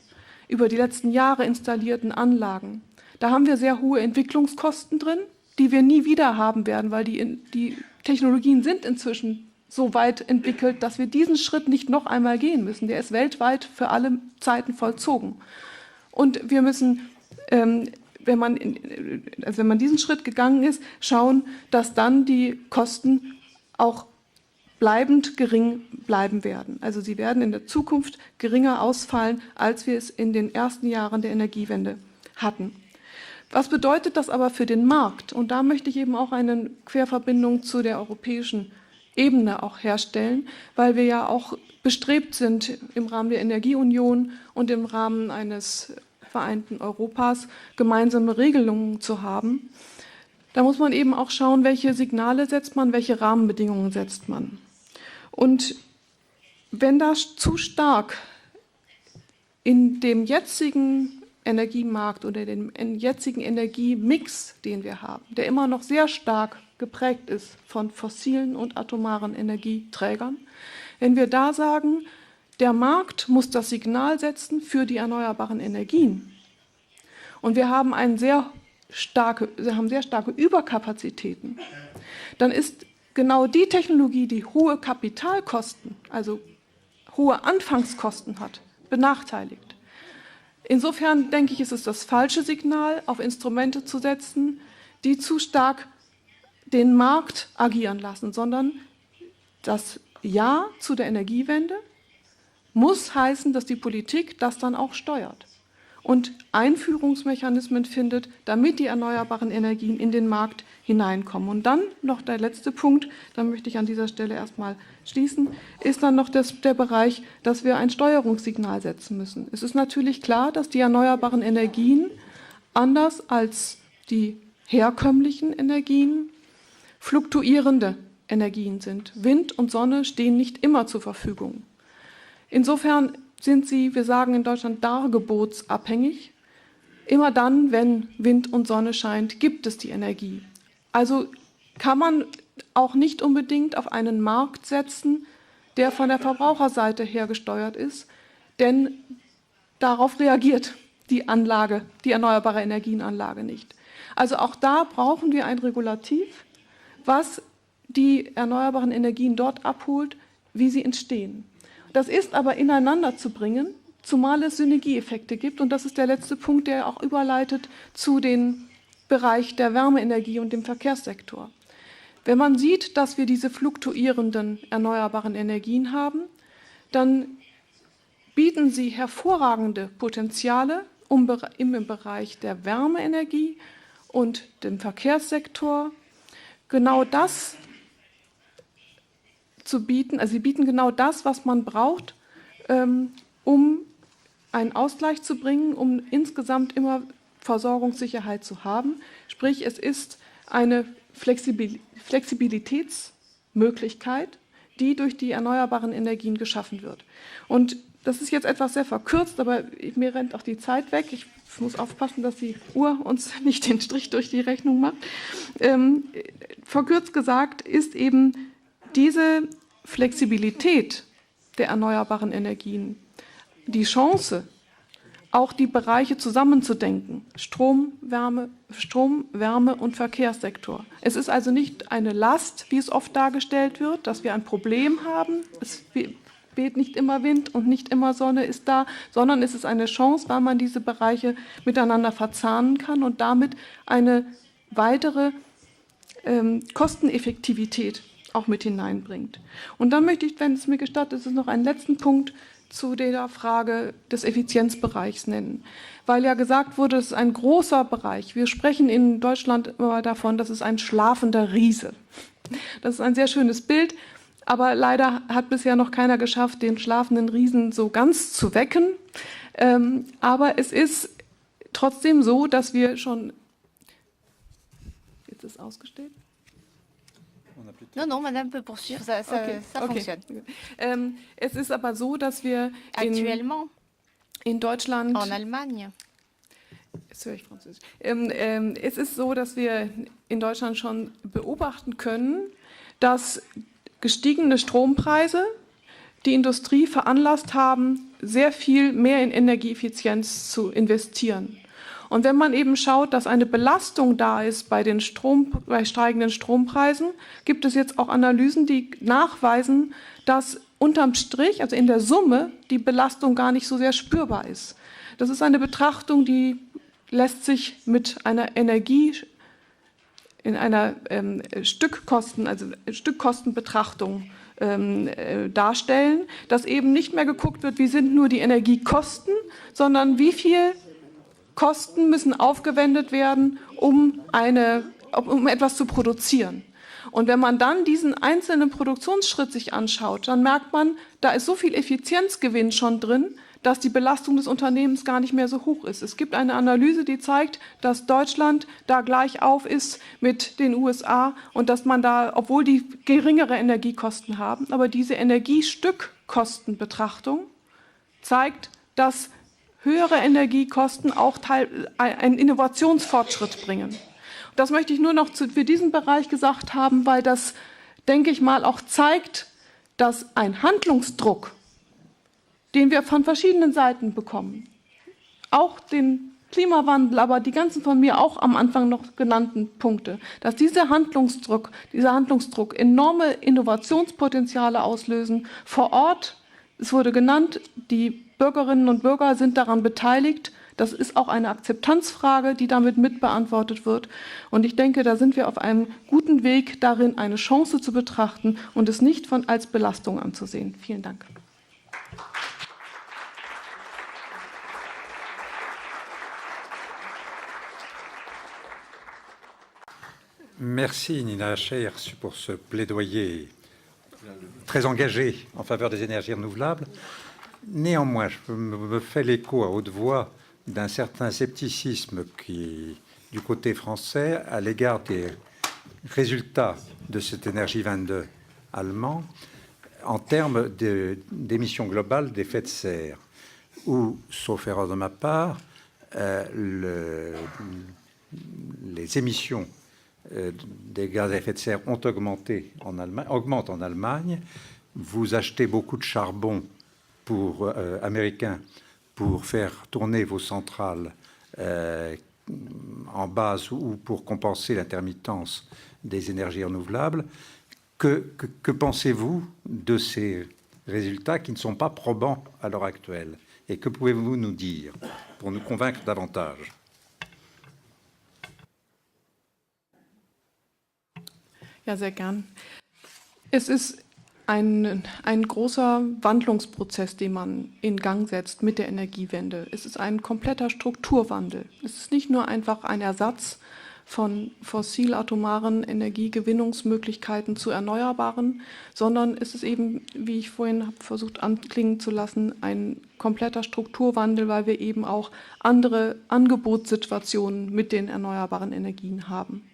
über die letzten Jahre installierten Anlagen, da haben wir sehr hohe Entwicklungskosten drin, die wir nie wieder haben werden, weil die Technologien sind inzwischen so weit entwickelt, dass wir diesen Schritt nicht noch einmal gehen müssen. Der ist weltweit für alle Zeiten vollzogen. Und wir müssen, wenn man diesen Schritt gegangen ist, schauen, dass dann die Kosten auch bleibend gering bleiben werden. Also sie werden in der Zukunft geringer ausfallen, als wir es in den ersten Jahren der Energiewende hatten. Was bedeutet das aber für den Markt? Und da möchte ich eben auch eine Querverbindung zu der europäischen Ebene auch herstellen, weil wir ja auch bestrebt sind, im Rahmen der Energieunion und im Rahmen eines vereinten Europas gemeinsame Regelungen zu haben. Da muss man eben auch schauen, welche Signale setzt man, welche Rahmenbedingungen setzt man. Und wenn das zu stark in dem jetzigen Energiemarkt oder dem jetzigen Energiemix, den wir haben, der immer noch sehr stark geprägt ist von fossilen und atomaren Energieträgern, wenn wir da sagen, der Markt muss das Signal setzen für die erneuerbaren Energien und wir haben sehr starke Überkapazitäten, dann ist genau die Technologie, die hohe Kapitalkosten, also hohe Anfangskosten hat, benachteiligt. Insofern denke ich, ist es das falsche Signal, auf Instrumente zu setzen, die zu stark den Markt agieren lassen, sondern das Ja zu der Energiewende muss heißen, dass die Politik das dann auch steuert und Einführungsmechanismen findet, damit die erneuerbaren Energien in den Markt hineinkommen. Und dann noch der letzte Punkt, da möchte ich an dieser Stelle erstmal schließen, ist dann noch der Bereich, dass wir ein Steuerungssignal setzen müssen. Es ist natürlich klar, dass die erneuerbaren Energien anders als die herkömmlichen Energien fluktuierende Energien sind. Wind und Sonne stehen nicht immer zur Verfügung. Insofern sind sie, wir sagen in Deutschland, dargebotsabhängig. Immer dann, wenn Wind und Sonne scheint, gibt es die Energie. Also kann man auch nicht unbedingt auf einen Markt setzen, der von der Verbraucherseite her gesteuert ist, denn darauf reagiert die erneuerbare Energienanlage nicht. Also auch da brauchen wir ein Regulativ, was die erneuerbaren Energien dort abholt, wie sie entstehen. Das ist aber ineinander zu bringen, zumal es Synergieeffekte gibt. Und das ist der letzte Punkt, der auch überleitet zu dem Bereich der Wärmeenergie und dem Verkehrssektor. Wenn man sieht, dass wir diese fluktuierenden erneuerbaren Energien haben, dann bieten sie hervorragende Potenziale, um im Bereich der Wärmeenergie und dem Verkehrssektor genau das zu bieten. Also sie bieten genau das, was man braucht, um einen Ausgleich zu bringen, um insgesamt immer Versorgungssicherheit zu haben. Sprich, es ist eine Flexibilitätsmöglichkeit, die durch die erneuerbaren Energien geschaffen wird. Und das ist jetzt etwas sehr verkürzt, aber mir rennt auch die Zeit weg. Ich muss aufpassen, dass die Uhr uns nicht den Strich durch die Rechnung macht. Verkürzt gesagt ist eben diese Flexibilität der erneuerbaren Energien die Chance, auch die Bereiche zusammenzudenken. Strom, Wärme und Verkehrssektor. Es ist also nicht eine Last, wie es oft dargestellt wird, dass wir ein Problem haben. Es weht nicht immer Wind und nicht immer Sonne ist da, sondern es ist eine Chance, weil man diese Bereiche miteinander verzahnen kann und damit eine weitere Kosteneffektivität auch mit hineinbringt. Und dann möchte ich, wenn es mir gestattet ist, noch einen letzten Punkt zu der Frage des Effizienzbereichs nennen. Weil ja gesagt wurde, es ist ein großer Bereich. Wir sprechen in Deutschland immer davon, das ist ein schlafender Riese. Das ist ein sehr schönes Bild, aber leider hat bisher noch keiner geschafft, den schlafenden Riesen so ganz zu wecken. Aber es ist trotzdem so, dass wir schon... Jetzt ist ausgestellt. Non, Madame peut poursuivre, ça fonctionne. Es ist aber so, dass wir Actuellement, in Deutschland... en Allemagne, Jetzt höre ich Französisch. Es ist so, dass wir in Deutschland schon beobachten können, dass gestiegene Strompreise die Industrie veranlasst haben, sehr viel mehr in Energieeffizienz zu investieren. Und wenn man eben schaut, dass eine Belastung da ist bei steigenden Strompreisen, gibt es jetzt auch Analysen, die nachweisen, dass unterm Strich, also in der Summe, die Belastung gar nicht so sehr spürbar ist. Das ist eine Betrachtung, die lässt sich mit einer Energie in einer Stückkostenbetrachtung darstellen, dass eben nicht mehr geguckt wird, wie sind nur die Energiekosten, sondern wie viel Kosten müssen aufgewendet werden, um etwas zu produzieren. Und wenn man dann diesen einzelnen Produktionsschritt sich anschaut, dann merkt man, da ist so viel Effizienzgewinn schon drin, dass die Belastung des Unternehmens gar nicht mehr so hoch ist. Es gibt eine Analyse, die zeigt, dass Deutschland da gleich auf ist mit den USA und dass man da, obwohl die geringere Energiekosten haben, aber diese Energiestückkostenbetrachtung zeigt, dass höhere Energiekosten auch einen Innovationsfortschritt bringen. Das möchte ich nur noch für diesen Bereich gesagt haben, weil das, denke ich mal, auch zeigt, dass ein Handlungsdruck, den wir von verschiedenen Seiten bekommen, auch den Klimawandel, aber die ganzen von mir auch am Anfang noch genannten Punkte, dass dieser Handlungsdruck enorme Innovationspotenziale auslösen vor Ort. Es wurde genannt, die Bürgerinnen und Bürger sind daran beteiligt. Das ist auch eine Akzeptanzfrage, die damit mitbeantwortet wird. Und ich denke, da sind wir auf einem guten Weg darin, eine Chance zu betrachten und es nicht als Belastung anzusehen. Vielen Dank. Merci Nina Acher pour ce plaidoyer très engagé en faveur des énergies renouvelables. Néanmoins, je me fais l'écho à haute voix d'un certain scepticisme du côté français à l'égard des résultats de cet Énergie 22 allemand en termes d'émissions globales d'effet de serre, où, sauf erreur de ma part, les émissions des gaz à effet de serre ont augmenté augmentent en Allemagne. Vous achetez beaucoup de charbon américain pour faire tourner vos centrales en base ou pour compenser l'intermittence des énergies renouvelables. Que pensez-vous de ces résultats qui ne sont pas probants à l'heure actuelle? Et que pouvez-vous nous dire pour nous convaincre davantage? Ja, sehr gern. Es ist ein großer Wandlungsprozess, den man in Gang setzt mit der Energiewende. Es ist ein kompletter Strukturwandel. Es ist nicht nur einfach ein Ersatz von fossilatomaren Energiegewinnungsmöglichkeiten zu erneuerbaren, sondern es ist eben, wie ich vorhin habe versucht anklingen zu lassen, ein kompletter Strukturwandel, weil wir eben auch andere Angebotssituationen mit den erneuerbaren Energien haben.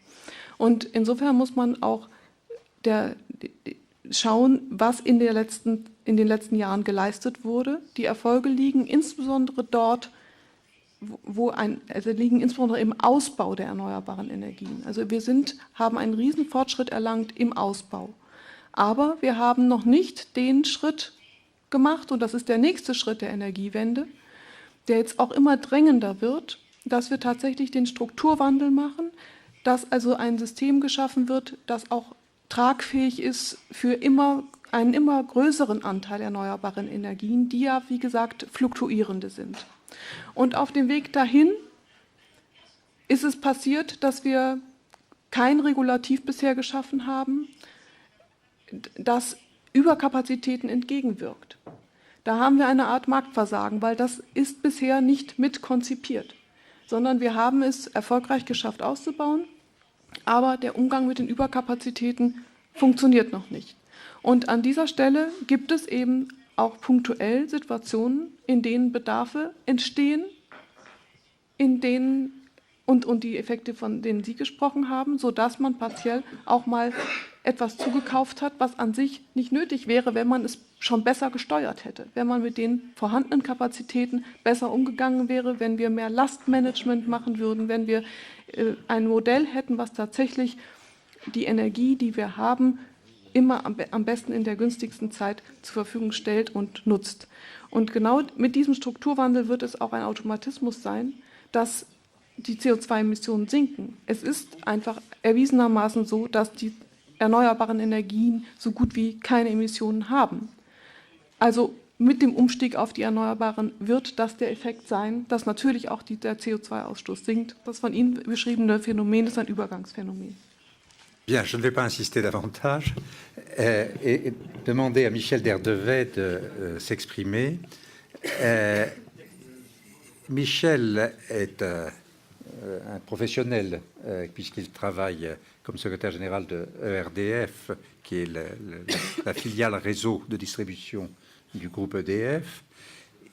Und insofern muss man auch schauen, was in den letzten Jahren geleistet wurde. Die Erfolge liegen insbesondere dort, liegen insbesondere im Ausbau der erneuerbaren Energien. Also wir haben einen riesen Fortschritt erlangt im Ausbau. Aber wir haben noch nicht den Schritt gemacht, und das ist der nächste Schritt der Energiewende, der jetzt auch immer drängender wird, dass wir tatsächlich den Strukturwandel machen, dass also ein System geschaffen wird, das auch tragfähig ist für einen immer größeren Anteil erneuerbaren Energien, die ja, wie gesagt, fluktuierende sind. Und auf dem Weg dahin ist es passiert, dass wir kein Regulativ bisher geschaffen haben, das Überkapazitäten entgegenwirkt. Da haben wir eine Art Marktversagen, weil das ist bisher nicht mit konzipiert, sondern wir haben es erfolgreich geschafft auszubauen, aber der Umgang mit den Überkapazitäten funktioniert noch nicht. Und an dieser Stelle gibt es eben auch punktuell Situationen, in denen Bedarfe entstehen, und die Effekte, von denen Sie gesprochen haben, sodass man partiell auch mal etwas zugekauft hat, was an sich nicht nötig wäre, wenn man es schon besser gesteuert hätte, wenn man mit den vorhandenen Kapazitäten besser umgegangen wäre, wenn wir mehr Lastmanagement machen würden, wenn wir ein Modell hätten, was tatsächlich die Energie, die wir haben, immer am besten in der günstigsten Zeit zur Verfügung stellt und nutzt. Und genau mit diesem Strukturwandel wird es auch ein Automatismus sein, dass die CO2-Emissionen sinken. Es ist einfach erwiesenermaßen so, dass die erneuerbaren Energien so gut wie keine Emissionen haben. Also mit dem Umstieg auf die Erneuerbaren wird das der Effekt sein, dass natürlich auch der CO2-Ausstoß sinkt. Das von Ihnen beschriebene Phänomen ist ein Übergangsphänomen. Bien, je ne vais pas insister davantage et demander à Michel Derdevet de s'exprimer. Michel est un professionnel puisqu'il travaille comme secrétaire général de ERDF, qui est la filiale réseau de distribution du groupe EDF.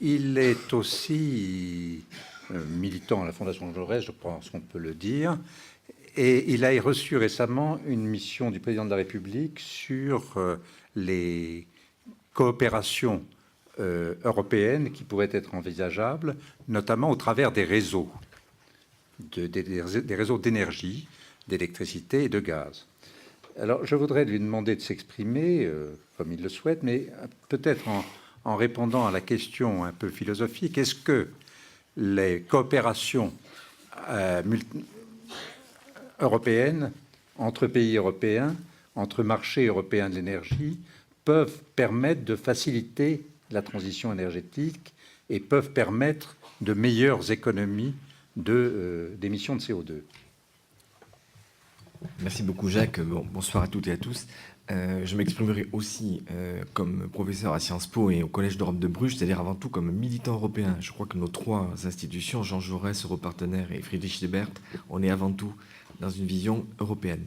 Il est aussi militant à la Fondation Jaurès, je pense qu'on peut le dire. Et il a reçu récemment une mission du président de la République sur les coopérations européennes qui pourraient être envisageables, notamment au travers des réseaux, des réseaux d'énergie, d'électricité et de gaz. Alors, je voudrais lui demander de s'exprimer comme il le souhaite, mais peut-être en répondant à la question un peu philosophique, est-ce que les coopérations européennes, entre pays européens, entre marchés européens de l'énergie, peuvent permettre de faciliter la transition énergétique et peuvent permettre de meilleures économies d'émissions de CO2. Merci beaucoup Jacques. Bonsoir à toutes et à tous. Je m'exprimerai aussi comme professeur à Sciences Po et au Collège d'Europe de Bruges, c'est-à-dire avant tout comme militant européen. Je crois que nos trois institutions, Jean Jaurès, Europartenaires et Friedrich Ebert, on est avant tout dans une vision européenne.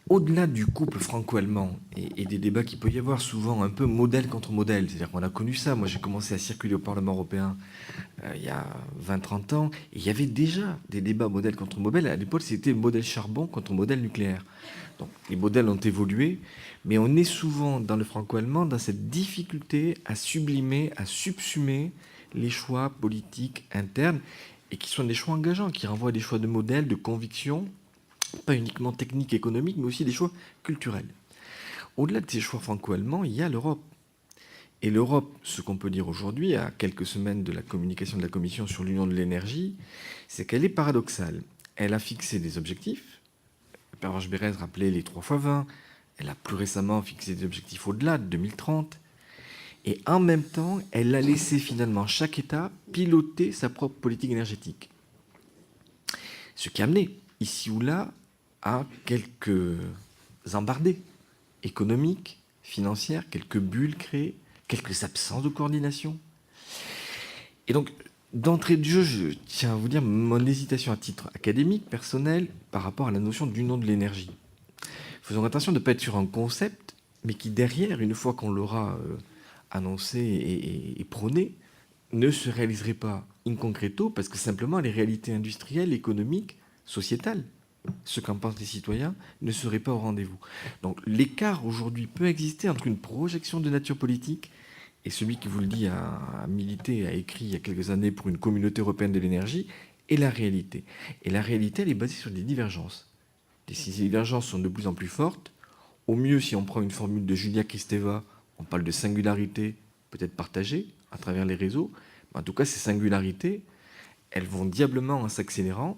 Au-delà du couple franco-allemand et des débats qu'il peut y avoir souvent un peu modèle contre modèle, c'est-à-dire qu'on a connu ça. Moi, j'ai commencé à circuler au Parlement européen il y a 20-30 ans, et il y avait déjà des débats modèle contre modèle. À l'époque, c'était modèle charbon contre modèle nucléaire. Donc, les modèles ont évolué, mais on est souvent, dans le franco-allemand, dans cette difficulté à sublimer, à subsumer les choix politiques internes, et qui sont des choix engageants, qui renvoient à des choix de modèles, de convictions, pas uniquement techniques, économiques, mais aussi des choix culturels. Au-delà de ces choix franco-allemands, il y a l'Europe. Et l'Europe, ce qu'on peut dire aujourd'hui, à quelques semaines de la communication de la Commission sur l'Union de l'énergie, c'est qu'elle est paradoxale. Elle a fixé des objectifs. Pervenche Berès rappelait les 3x20. Elle a plus récemment fixé des objectifs au-delà de 2030. Et en même temps, elle a laissé finalement chaque État piloter sa propre politique énergétique. Ce qui a amené, ici ou là, à quelques embardées économiques, financières, quelques bulles créées, quelques absences de coordination. Et donc, d'entrée de jeu, je tiens à vous dire mon hésitation à titre académique, personnel, par rapport à la notion d'union de l'énergie. Faisons attention de ne pas être sur un concept, mais qui derrière, une fois qu'on l'aura annoncé et prôné, ne se réaliserait pas in concreto, parce que simplement les réalités industrielles, économiques, sociétales ce qu'en pensent les citoyens ne serait pas au rendez-vous. Donc l'écart aujourd'hui peut exister entre une projection de nature politique et celui qui, vous le dit, a milité, a écrit il y a quelques années pour une communauté européenne de l'énergie, et la réalité. Et la réalité, elle est basée sur des divergences. Et ces divergences sont de plus en plus fortes. Au mieux, si on prend une formule de Julia Kristeva, on parle de singularité peut-être partagée à travers les réseaux. Mais en tout cas, ces singularités, elles vont diablement en s'accélérant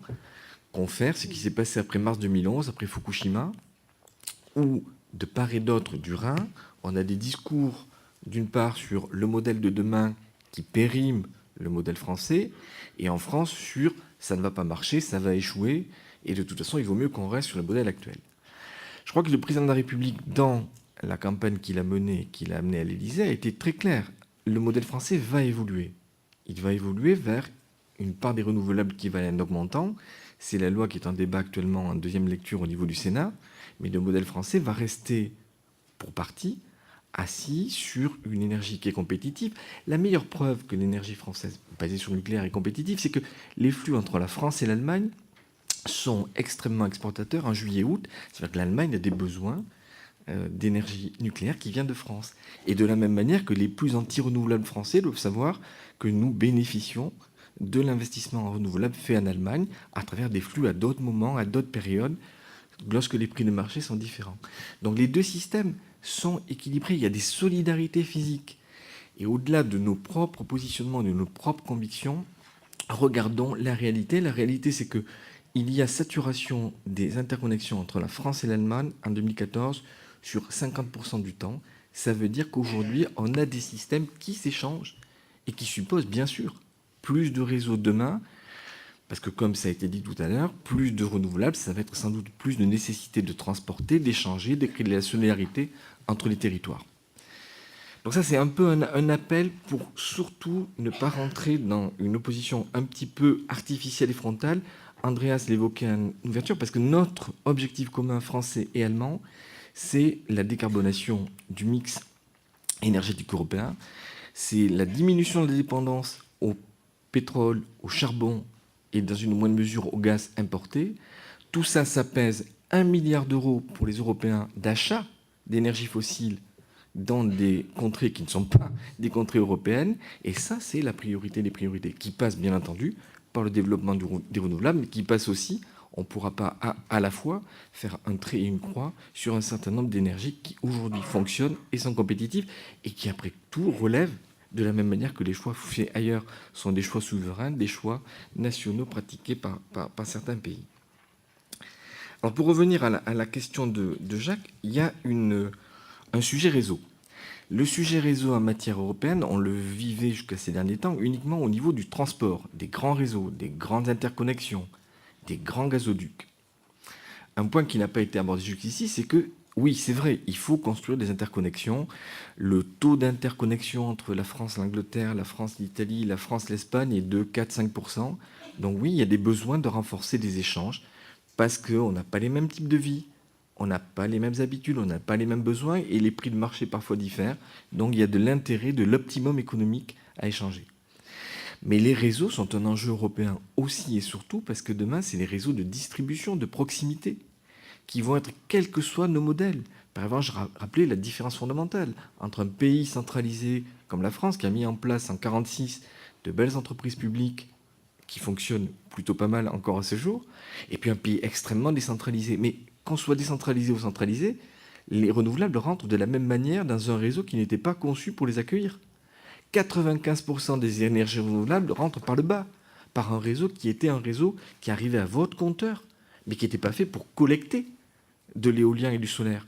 confère ce qui s'est passé après mars 2011, après Fukushima, où de part et d'autre du Rhin, on a des discours, d'une part, sur le modèle de demain qui périme le modèle français, et en France, sur ça ne va pas marcher, ça va échouer, et de toute façon, il vaut mieux qu'on reste sur le modèle actuel. Je crois que le président de la République, dans la campagne qu'il a menée, qu'il a amenée à l'Élysée, a été très clair. Le modèle français va évoluer. Il va évoluer vers une part des renouvelables qui va aller en augmentant. C'est la loi qui est en débat actuellement en deuxième lecture au niveau du Sénat. Mais le modèle français va rester, pour partie, assis sur une énergie qui est compétitive. La meilleure preuve que l'énergie française, basée sur le nucléaire, est compétitive, c'est que les flux entre la France et l'Allemagne sont extrêmement exportateurs en juillet-août. C'est-à-dire que l'Allemagne a des besoins d'énergie nucléaire qui vient de France. Et de la même manière que les plus anti-renouvelables français doivent savoir que nous bénéficions de l'investissement en renouvelables fait en Allemagne à travers des flux à d'autres moments, à d'autres périodes, lorsque les prix de marché sont différents. Donc les deux systèmes sont équilibrés, il y a des solidarités physiques. Et au-delà de nos propres positionnements, de nos propres convictions, regardons la réalité. La réalité, c'est qu'il y a saturation des interconnexions entre la France et l'Allemagne en 2014 sur 50% du temps. Ça veut dire qu'aujourd'hui, on a des systèmes qui s'échangent et qui supposent, bien sûr, plus de réseaux demain, parce que comme ça a été dit tout à l'heure, plus de renouvelables, ça va être sans doute plus de nécessité de transporter, d'échanger, de créer de la solidarité entre les territoires. Donc ça, c'est un peu un appel pour surtout ne pas rentrer dans une opposition un petit peu artificielle et frontale. Andreas l'évoquait en ouverture, parce que notre objectif commun français et allemand, c'est la décarbonation du mix énergétique européen, c'est la diminution de la dépendance au pétrole, au charbon et dans une moindre mesure au gaz importé. Tout ça, ça pèse 1 milliard d'euros pour les Européens d'achat d'énergie fossile dans des contrées qui ne sont pas des contrées européennes. Et ça, c'est la priorité des priorités, qui passe bien entendu par le développement des renouvelables, mais qui passe aussi, on ne pourra pas à la fois faire un trait et une croix sur un certain nombre d'énergies qui aujourd'hui fonctionnent et sont compétitives et qui, après tout, relèvent de la même manière que les choix faits ailleurs sont des choix souverains, des choix nationaux pratiqués par certains pays. Alors pour revenir à la question de Jacques, il y a un sujet réseau. Le sujet réseau en matière européenne, on le vivait jusqu'à ces derniers temps uniquement au niveau du transport, des grands réseaux, des grandes interconnexions, des grands gazoducs. Un point qui n'a pas été abordé jusqu'ici, c'est que oui, c'est vrai, il faut construire des interconnexions. Le taux d'interconnexion entre la France, l'Angleterre, la France, l'Italie, la France, l'Espagne est de 4-5%. Donc oui, il y a des besoins de renforcer des échanges parce qu'on n'a pas les mêmes types de vie, on n'a pas les mêmes habitudes, on n'a pas les mêmes besoins et les prix de marché parfois diffèrent. Donc il y a de l'intérêt, de l'optimum économique à échanger. Mais les réseaux sont un enjeu européen aussi et surtout parce que demain, c'est les réseaux de distribution, de proximité, qui vont être quels que soient nos modèles. Par exemple, je rappelais la différence fondamentale entre un pays centralisé comme la France, qui a mis en place en 1946 de belles entreprises publiques qui fonctionnent plutôt pas mal encore à ce jour, et puis un pays extrêmement décentralisé. Mais qu'on soit décentralisé ou centralisé, les renouvelables rentrent de la même manière dans un réseau qui n'était pas conçu pour les accueillir. 95% des énergies renouvelables rentrent par le bas, par un réseau qui était un réseau qui arrivait à votre compteur, mais qui n'était pas fait pour collecter de l'éolien et du solaire.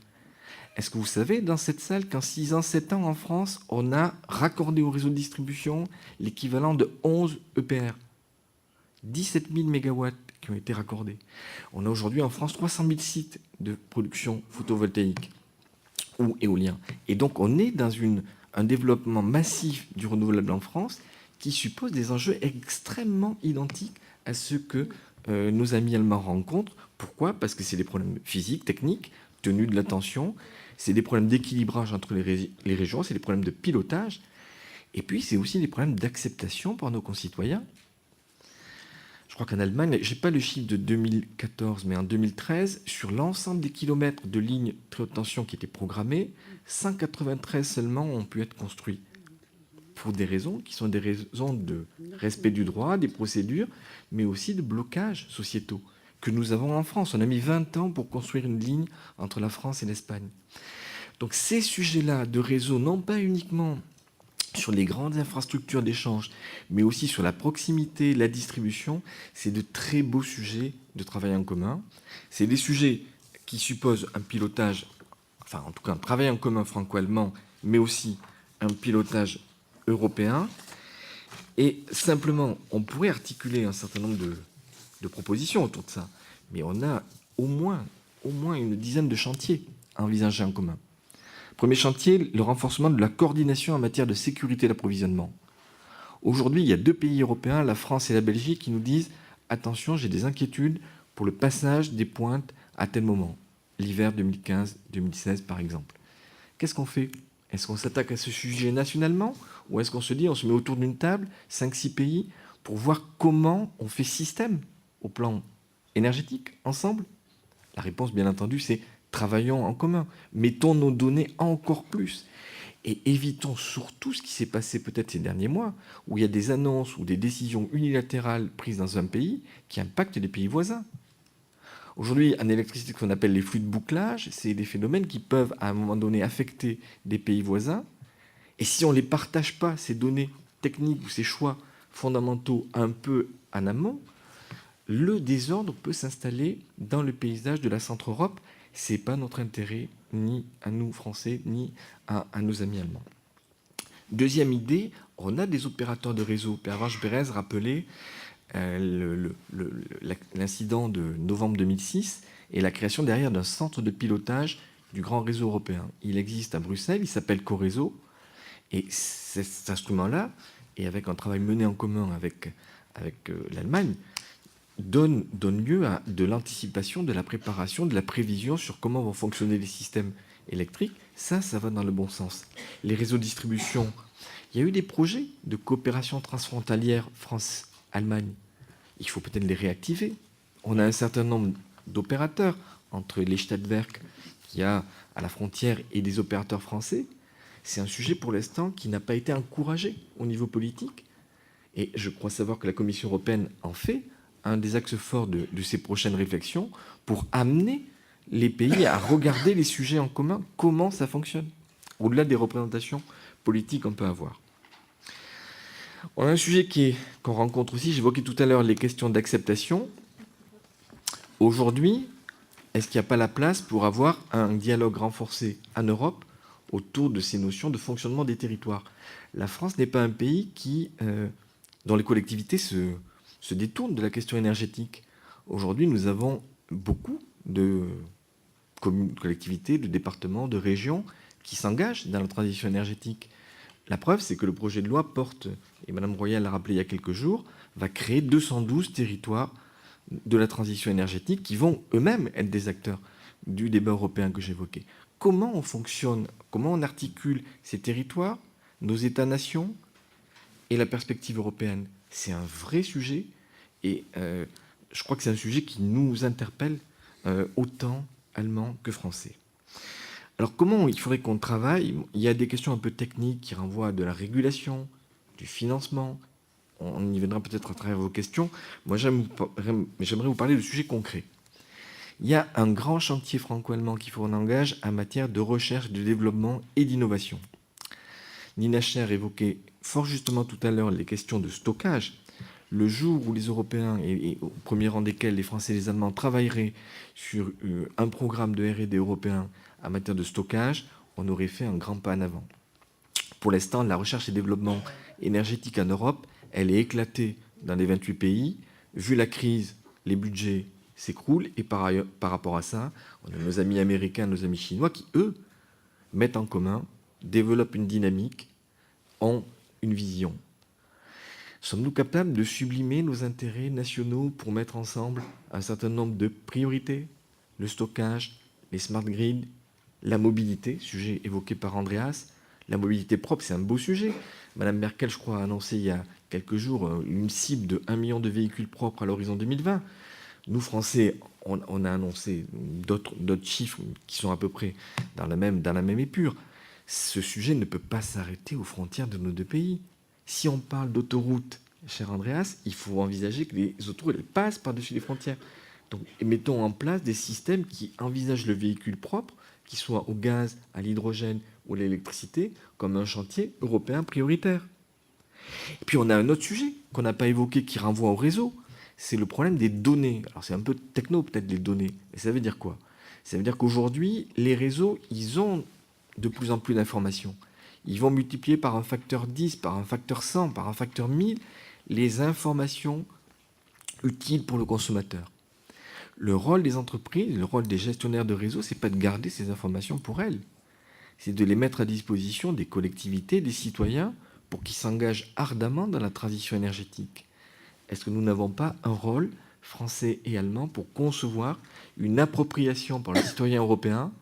Est-ce que vous savez, dans cette salle, qu'en 6 ans, 7 ans, en France, on a raccordé au réseau de distribution l'équivalent de 11 EPR. 17 000 mégawatts qui ont été raccordés. On a aujourd'hui en France 300 000 sites de production photovoltaïque ou éolien. Et donc, on est dans un développement massif du renouvelable en France qui suppose des enjeux extrêmement identiques à ceux que nos amis allemands rencontrent. Pourquoi ? Parce que c'est des problèmes physiques, techniques, tenue de l'attention, c'est des problèmes d'équilibrage entre les régions, c'est des problèmes de pilotage, et puis c'est aussi des problèmes d'acceptation par nos concitoyens. Je je crois qu'en Allemagne, je n'ai pas le chiffre de 2014, mais en 2013, sur l'ensemble des kilomètres de lignes très haute tension qui étaient programmées, 193 seulement ont pu être construits. Pour des raisons qui sont des raisons de respect du droit, des procédures, mais aussi de blocages sociétaux que nous avons en France. On a mis 20 ans pour construire une ligne entre la France et l'Espagne. Donc ces sujets-là de réseau, non pas uniquement sur les grandes infrastructures d'échange, mais aussi sur la proximité, la distribution, c'est de très beaux sujets de travail en commun. C'est des sujets qui supposent un pilotage, enfin en tout cas un travail en commun franco-allemand, mais aussi un pilotage européen. Et simplement, on pourrait articuler un certain nombre de propositions autour de ça, mais on a au moins une dizaine de chantiers à envisager en commun. Premier chantier, le renforcement de la coordination en matière de sécurité d'approvisionnement. Aujourd'hui, il y a 2 pays européens, la France et la Belgique, qui nous disent « Attention, j'ai des inquiétudes pour le passage des pointes à tel moment, l'hiver 2015-2016 par exemple. » Qu'est-ce qu'on fait? Est-ce qu'on s'attaque à ce sujet nationalement ou est-ce qu'on se dit, on se met autour d'une table, 5-6 pays, pour voir comment on fait système au plan énergétique ensemble? La réponse, bien entendu, c'est travaillons en commun, mettons nos données encore plus et évitons surtout ce qui s'est passé peut-être ces derniers mois, où il y a des annonces ou des décisions unilatérales prises dans un pays qui impactent les pays voisins. Aujourd'hui, en électricité, ce qu'on appelle les flux de bouclage, c'est des phénomènes qui peuvent à un moment donné affecter des pays voisins. Et si on ne les partage pas, ces données techniques ou ces choix fondamentaux un peu en amont, le désordre peut s'installer dans le paysage de la Centre-Europe. Ce n'est pas notre intérêt, ni à nous Français, ni à nos amis allemands. Deuxième idée, on a des opérateurs de réseau. Pervenche Berez rappelait l'incident de novembre 2006 et la création derrière d'un centre de pilotage du grand réseau européen. Il existe à Bruxelles, il s'appelle Coréseau, et cet instrument-là, et avec un travail mené en commun avec l'Allemagne, donne lieu à de l'anticipation, de la préparation, de la prévision sur comment vont fonctionner les systèmes électriques. Ça va dans le bon sens. Les réseaux de distribution, il y a eu des projets de coopération transfrontalière France-Allemagne. Il faut peut-être les réactiver. On a un certain nombre d'opérateurs entre les Stadtwerke qu'il y a à la frontière et des opérateurs français. C'est un sujet pour l'instant qui n'a pas été encouragé au niveau politique. Et je crois savoir que la Commission européenne en fait un des axes forts de ces prochaines réflexions pour amener les pays à regarder les sujets en commun, comment ça fonctionne, au-delà des représentations politiques qu'on peut avoir. On a un sujet qu'on rencontre aussi, j'évoquais tout à l'heure les questions d'acceptation. Aujourd'hui, est-ce qu'il n'y a pas la place pour avoir un dialogue renforcé en Europe autour de ces notions de fonctionnement des territoires? La France n'est pas un pays dont les collectivités se détournent de la question énergétique. Aujourd'hui, nous avons beaucoup de communes, de collectivités, de départements, de régions qui s'engagent dans la transition énergétique. La preuve, c'est que le projet de loi porte, et Mme Royal l'a rappelé il y a quelques jours, va créer 212 territoires de la transition énergétique qui vont eux-mêmes être des acteurs du débat européen que j'évoquais. Comment on fonctionne, comment on articule ces territoires, nos États-nations et la perspective européenne? C'est un vrai sujet et je crois que c'est un sujet qui nous interpelle autant allemands que français. Alors comment il faudrait qu'on travaille? Il y a des questions un peu techniques qui renvoient à de la régulation, du financement. On y viendra peut-être à travers vos questions. Moi, j'aimerais vous parler de sujets concrets. Il y a un grand chantier franco-allemand qu'il faut qu'on engage en matière de recherche, de développement et d'innovation. Nina Scher évoquait fort justement tout à l'heure les questions de stockage. Le jour où les Européens, et au premier rang desquels les Français et les Allemands, travailleraient sur un programme de R&D européen en matière de stockage, on aurait fait un grand pas en avant. Pour l'instant, la recherche et développement énergétique en Europe, elle est éclatée dans les 28 pays. Vu la crise, les budgets s'écroulent. Et par rapport à ça, on a nos amis américains, nos amis chinois qui, eux, mettent en commun, développent une dynamique, ont une vision. Sommes-nous capables de sublimer nos intérêts nationaux pour mettre ensemble un certain nombre de priorités? Le stockage, les smart grids, la mobilité, sujet évoqué par Andreas, La mobilité propre, c'est un beau sujet. Madame Merkel, je crois, a annoncé il y a quelques jours une cible de 1 million de véhicules propres à l'horizon 2020. Nous, Français, on a annoncé d'autres chiffres qui sont à peu près dans la même épure. Ce sujet ne peut pas s'arrêter aux frontières de nos deux pays. Si on parle d'autoroute, cher Andreas, il faut envisager que les autoroutes passent par-dessus les frontières. Donc, mettons en place des systèmes qui envisagent le véhicule propre, qu'il soit au gaz, à l'hydrogène ou à l'électricité, comme un chantier européen prioritaire. Et puis on a un autre sujet qu'on n'a pas évoqué qui renvoie au réseau, c'est le problème des données. Alors c'est un peu techno peut-être les données, mais ça veut dire quoi? Ça veut dire qu'aujourd'hui, les réseaux, ils ont de plus en plus d'informations. Ils vont multiplier par un facteur 10, par un facteur 100, par un facteur 1000 les informations utiles pour le consommateur. Le rôle des entreprises, le rôle des gestionnaires de réseau, c'est pas de garder ces informations pour elles. C'est de les mettre à disposition des collectivités, des citoyens, pour qu'ils s'engagent ardemment dans la transition énergétique. Est-ce que nous n'avons pas un rôle, français et allemand, pour concevoir une appropriation par le citoyen européen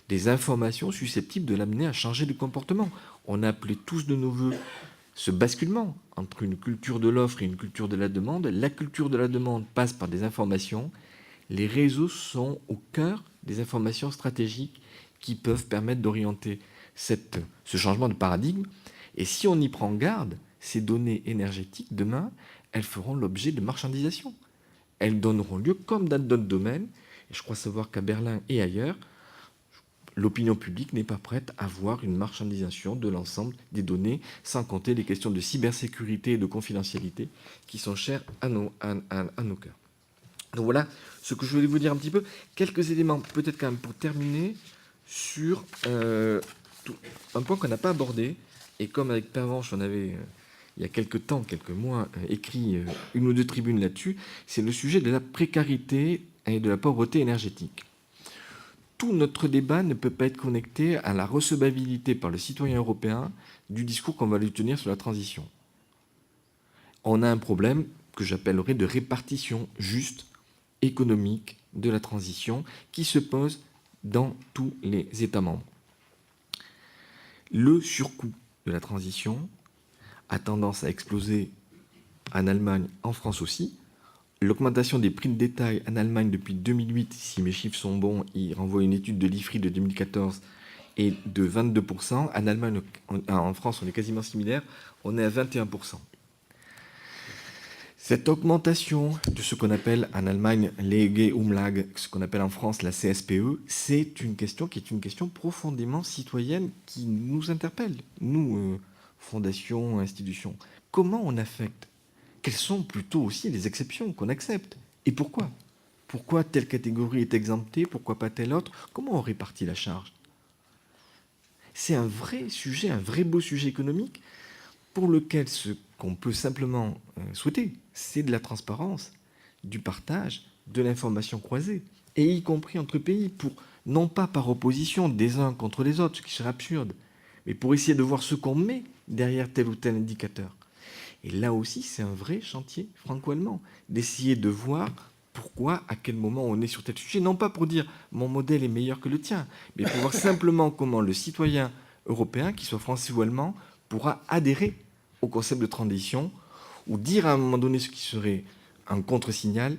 des informations susceptibles de l'amener à changer de comportement? On a appelé tous de nos voeux ce basculement entre une culture de l'offre et une culture de la demande. La culture de la demande passe par des informations. Les réseaux sont au cœur des informations stratégiques qui peuvent permettre d'orienter ce changement de paradigme. Et si on y prend garde, ces données énergétiques, demain, elles feront l'objet de marchandisation. Elles donneront lieu, comme dans d'autres domaines, et je crois savoir qu'à Berlin et ailleurs, l'opinion publique n'est pas prête à voir une marchandisation de l'ensemble des données, sans compter les questions de cybersécurité et de confidentialité qui sont chères à nos cœurs. Donc voilà ce que je voulais vous dire un petit peu. Quelques éléments, peut-être quand même pour terminer, sur un point qu'on n'a pas abordé, et comme avec Pervenche, on avait, il y a quelques mois, écrit une ou deux tribunes là-dessus, c'est le sujet de la précarité et de la pauvreté énergétique. Tout notre débat ne peut pas être connecté à la recevabilité par le citoyen européen du discours qu'on va lui tenir sur la transition. On a un problème que j'appellerais de répartition juste, économique de la transition, qui se pose dans tous les États membres. Le surcoût de la transition a tendance à exploser en Allemagne, en France aussi. L'augmentation des prix de détail en Allemagne depuis 2008, si mes chiffres sont bons, ils renvoient une étude de l'IFRI de 2014, est de 22%. En Allemagne, en France, on est quasiment similaire, on est à 21%. Cette augmentation de ce qu'on appelle en Allemagne Legeumlage, ce qu'on appelle en France la CSPE, c'est une question qui est une question profondément citoyenne qui nous interpelle, nous, fondations, institutions. Comment on affecte? Quelles sont plutôt aussi les exceptions qu'on accepte? Et pourquoi? Pourquoi telle catégorie est exemptée? Pourquoi pas telle autre? Comment on répartit la charge? C'est un vrai sujet, un vrai beau sujet économique pour lequel ce qu'on peut simplement souhaiter, c'est de la transparence, du partage, de l'information croisée, et y compris entre pays, pour non pas par opposition des uns contre les autres, ce qui serait absurde, mais pour essayer de voir ce qu'on met derrière tel ou tel indicateur. Et là aussi, c'est un vrai chantier franco-allemand, d'essayer de voir pourquoi, à quel moment on est sur tel sujet, non pas pour dire mon modèle est meilleur que le tien, mais pour voir simplement comment le citoyen européen, qu'il soit français ou allemand, pourra adhérer au concept de transition, ou dire à un moment donné ce qui serait un contre-signal,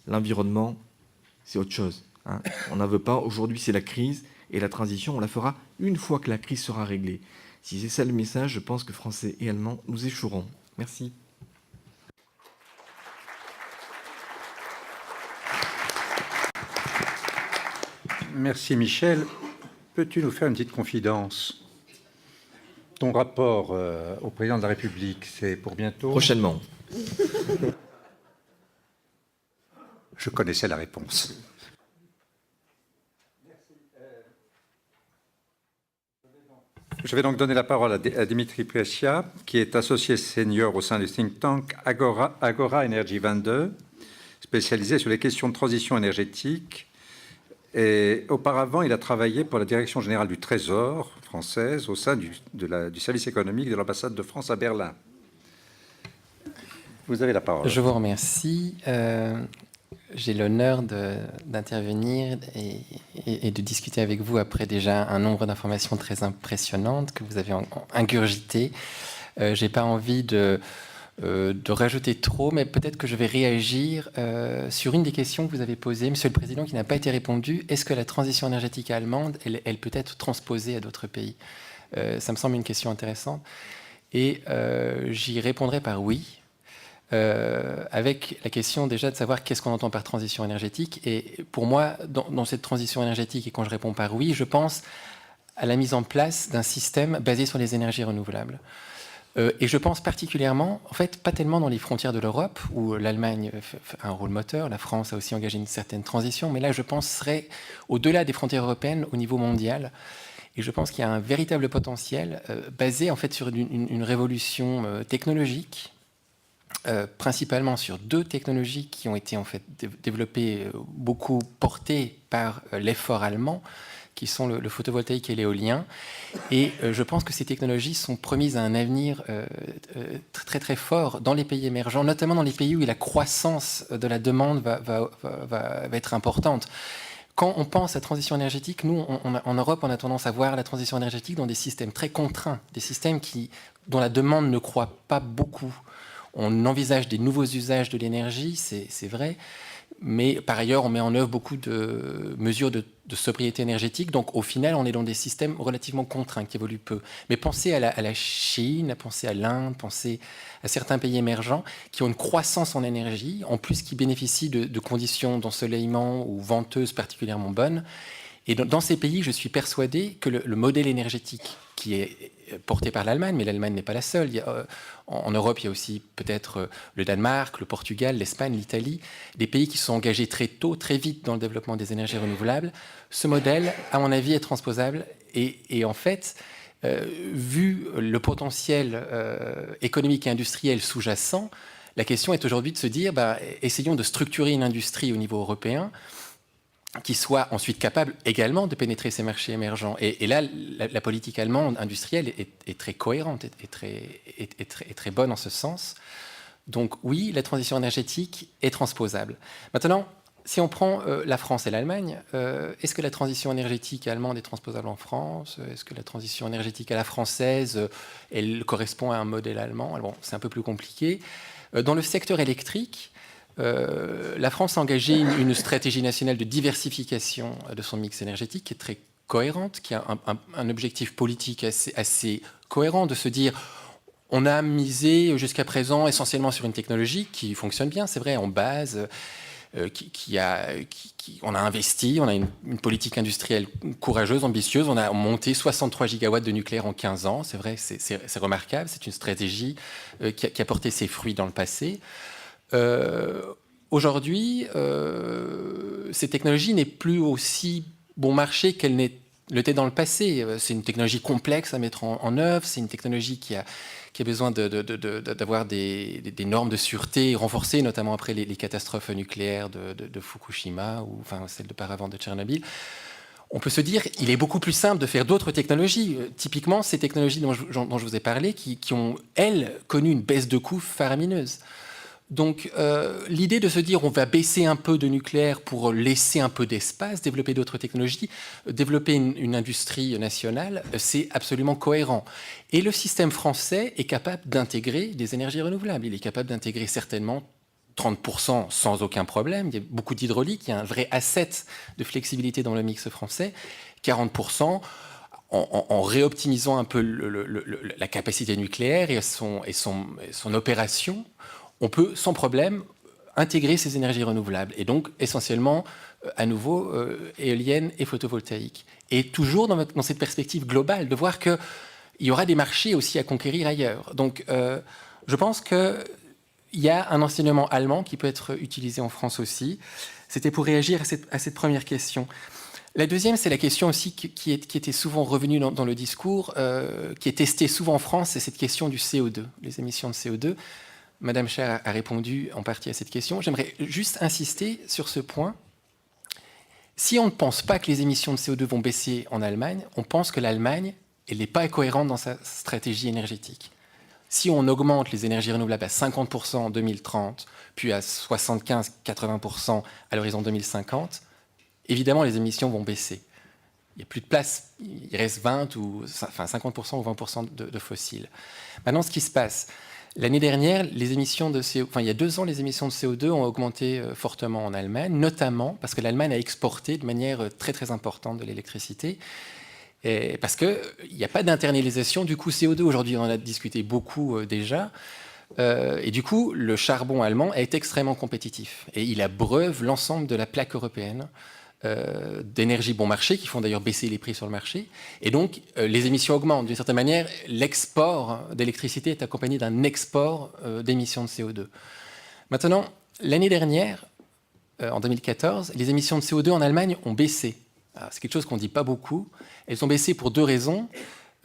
l'environnement, c'est autre chose. Hein. On n'en veut pas, aujourd'hui c'est la crise, et la transition, on la fera une fois que la crise sera réglée. Si c'est ça le message, je pense que Français et Allemands, nous échouerons. Merci. Merci Michel. Peux-tu nous faire une petite confidence? Ton rapport au président de la République, c'est pour bientôt? Prochainement. Je connaissais la réponse. Je vais donc donner la parole à Dimitri Plessia, qui est associé senior au sein du think tank Agora Energy 22, spécialisé sur les questions de transition énergétique. Et auparavant, il a travaillé pour la Direction générale du Trésor française au sein du service économique de l'ambassade de France à Berlin. Vous avez la parole. Je vous remercie. J'ai l'honneur d'intervenir et de discuter avec vous après déjà un nombre d'informations très impressionnantes que vous avez ingurgitées. Je n'ai pas envie de rajouter trop, mais peut-être que je vais réagir sur une des questions que vous avez posées, Monsieur le Président, qui n'a pas été répondue. Est-ce que la transition énergétique allemande, elle peut être transposée à d'autres pays? Ça me semble une question intéressante. Et j'y répondrai par oui. Avec la question déjà de savoir qu'est-ce qu'on entend par transition énergétique. Et pour moi, dans cette transition énergétique, et quand je réponds par oui, je pense à la mise en place d'un système basé sur les énergies renouvelables. Et je pense particulièrement, en fait, pas tellement dans les frontières de l'Europe, où l'Allemagne a un rôle moteur, la France a aussi engagé une certaine transition, mais là, je penserais au-delà des frontières européennes, au niveau mondial. Et je pense qu'il y a un véritable potentiel basé, en fait, sur une révolution technologique, principalement sur deux technologies qui ont été en fait développées, beaucoup portées par l'effort allemand, qui sont le photovoltaïque et l'éolien. Et je pense que ces technologies sont promises à un avenir très très fort dans les pays émergents, notamment dans les pays où la croissance de la demande va être importante. Quand on pense à transition énergétique, nous, en Europe, on a tendance à voir la transition énergétique dans des systèmes très contraints, des systèmes dont la demande ne croît pas beaucoup. On envisage des nouveaux usages de l'énergie, c'est vrai, mais par ailleurs, on met en œuvre beaucoup de mesures de sobriété énergétique. Donc, au final, on est dans des systèmes relativement contraints qui évoluent peu. Mais pensez à la Chine, pensez à l'Inde, pensez à certains pays émergents qui ont une croissance en énergie, en plus qui bénéficient de conditions d'ensoleillement ou venteuses particulièrement bonnes. Et dans ces pays, je suis persuadé que le modèle énergétique qui est porté par l'Allemagne, mais l'Allemagne n'est pas la seule. En Europe, il y a aussi peut-être le Danemark, le Portugal, l'Espagne, l'Italie, des pays qui sont engagés très tôt, très vite dans le développement des énergies renouvelables. Ce modèle, à mon avis, est transposable. Et en fait, vu le potentiel économique et industriel sous-jacent, la question est aujourd'hui de se dire, essayons de structurer une industrie au niveau européen qui soit ensuite capable également de pénétrer ces marchés émergents. Et là, la politique allemande industrielle est très cohérente, est très bonne en ce sens. Donc oui, la transition énergétique est transposable. Maintenant, si on prend la France et l'Allemagne, est-ce que la transition énergétique allemande est transposable en France? Est-ce que la transition énergétique à la française, elle correspond à un modèle allemand? Alors, bon, c'est un peu plus compliqué. Dans le secteur électrique, la France a engagé une stratégie nationale de diversification de son mix énergétique qui est très cohérente, qui a un objectif politique assez cohérent de se dire on a misé jusqu'à présent essentiellement sur une technologie qui fonctionne bien, c'est vrai, en base, on a investi, on a une politique industrielle courageuse, ambitieuse, on a monté 63 gigawatts de nucléaire en 15 ans, c'est vrai, c'est remarquable, c'est une stratégie qui a porté ses fruits dans le passé. Aujourd'hui, cette technologie n'est plus aussi bon marché qu'elle l'était dans le passé. C'est une technologie complexe à mettre en œuvre, c'est une technologie qui a besoin d'avoir des normes de sûreté renforcées, notamment après les catastrophes nucléaires de Fukushima ou enfin, celles de paravent de Tchernobyl. On peut se dire qu'il est beaucoup plus simple de faire d'autres technologies. Typiquement, ces technologies dont je vous ai parlé, qui ont, elles, connu une baisse de coûts faramineuse. Donc, l'idée de se dire on va baisser un peu de nucléaire pour laisser un peu d'espace, développer d'autres technologies, développer une industrie nationale, c'est absolument cohérent. Et le système français est capable d'intégrer des énergies renouvelables. Il est capable d'intégrer certainement 30% sans aucun problème. Il y a beaucoup d'hydraulique, il y a un vrai asset de flexibilité dans le mix français. 40% en réoptimisant un peu la capacité nucléaire et son opération. On peut sans problème intégrer ces énergies renouvelables et donc essentiellement à nouveau éoliennes et photovoltaïques. Et toujours dans cette perspective globale de voir qu'il y aura des marchés aussi à conquérir ailleurs. Donc je pense qu'il y a un enseignement allemand qui peut être utilisé en France aussi. C'était pour réagir à cette première question. La deuxième, c'est la question aussi qui était souvent revenue dans le discours, qui est testée souvent en France, c'est cette question du CO2, les émissions de CO2. Madame Cher a répondu en partie à cette question. J'aimerais juste insister sur ce point. Si on ne pense pas que les émissions de CO2 vont baisser en Allemagne, on pense que l'Allemagne, elle n'est pas cohérente dans sa stratégie énergétique. Si on augmente les énergies renouvelables à 50% en 2030, puis à 75-80% à l'horizon 2050, évidemment, les émissions vont baisser. Il n'y a plus de place, il reste 50% ou 20% de fossiles. Maintenant, ce qui se passe, l'année dernière, les émissions de CO2, il y a 2 ans, les émissions de CO2 ont augmenté fortement en Allemagne, notamment parce que l'Allemagne a exporté de manière très très importante de l'électricité. Et parce qu'il n'y a pas d'internalisation du coût CO2. Aujourd'hui, on en a discuté beaucoup déjà. Et du coup, le charbon allemand est extrêmement compétitif. Et il abreuve l'ensemble de la plaque européenne d'énergie bon marché, qui font d'ailleurs baisser les prix sur le marché. Et donc, les émissions augmentent. D'une certaine manière, l'export d'électricité est accompagné d'un export d'émissions de CO2. Maintenant, l'année dernière, en 2014, les émissions de CO2 en Allemagne ont baissé. C'est quelque chose qu'on ne dit pas beaucoup. Elles ont baissé pour 2 raisons.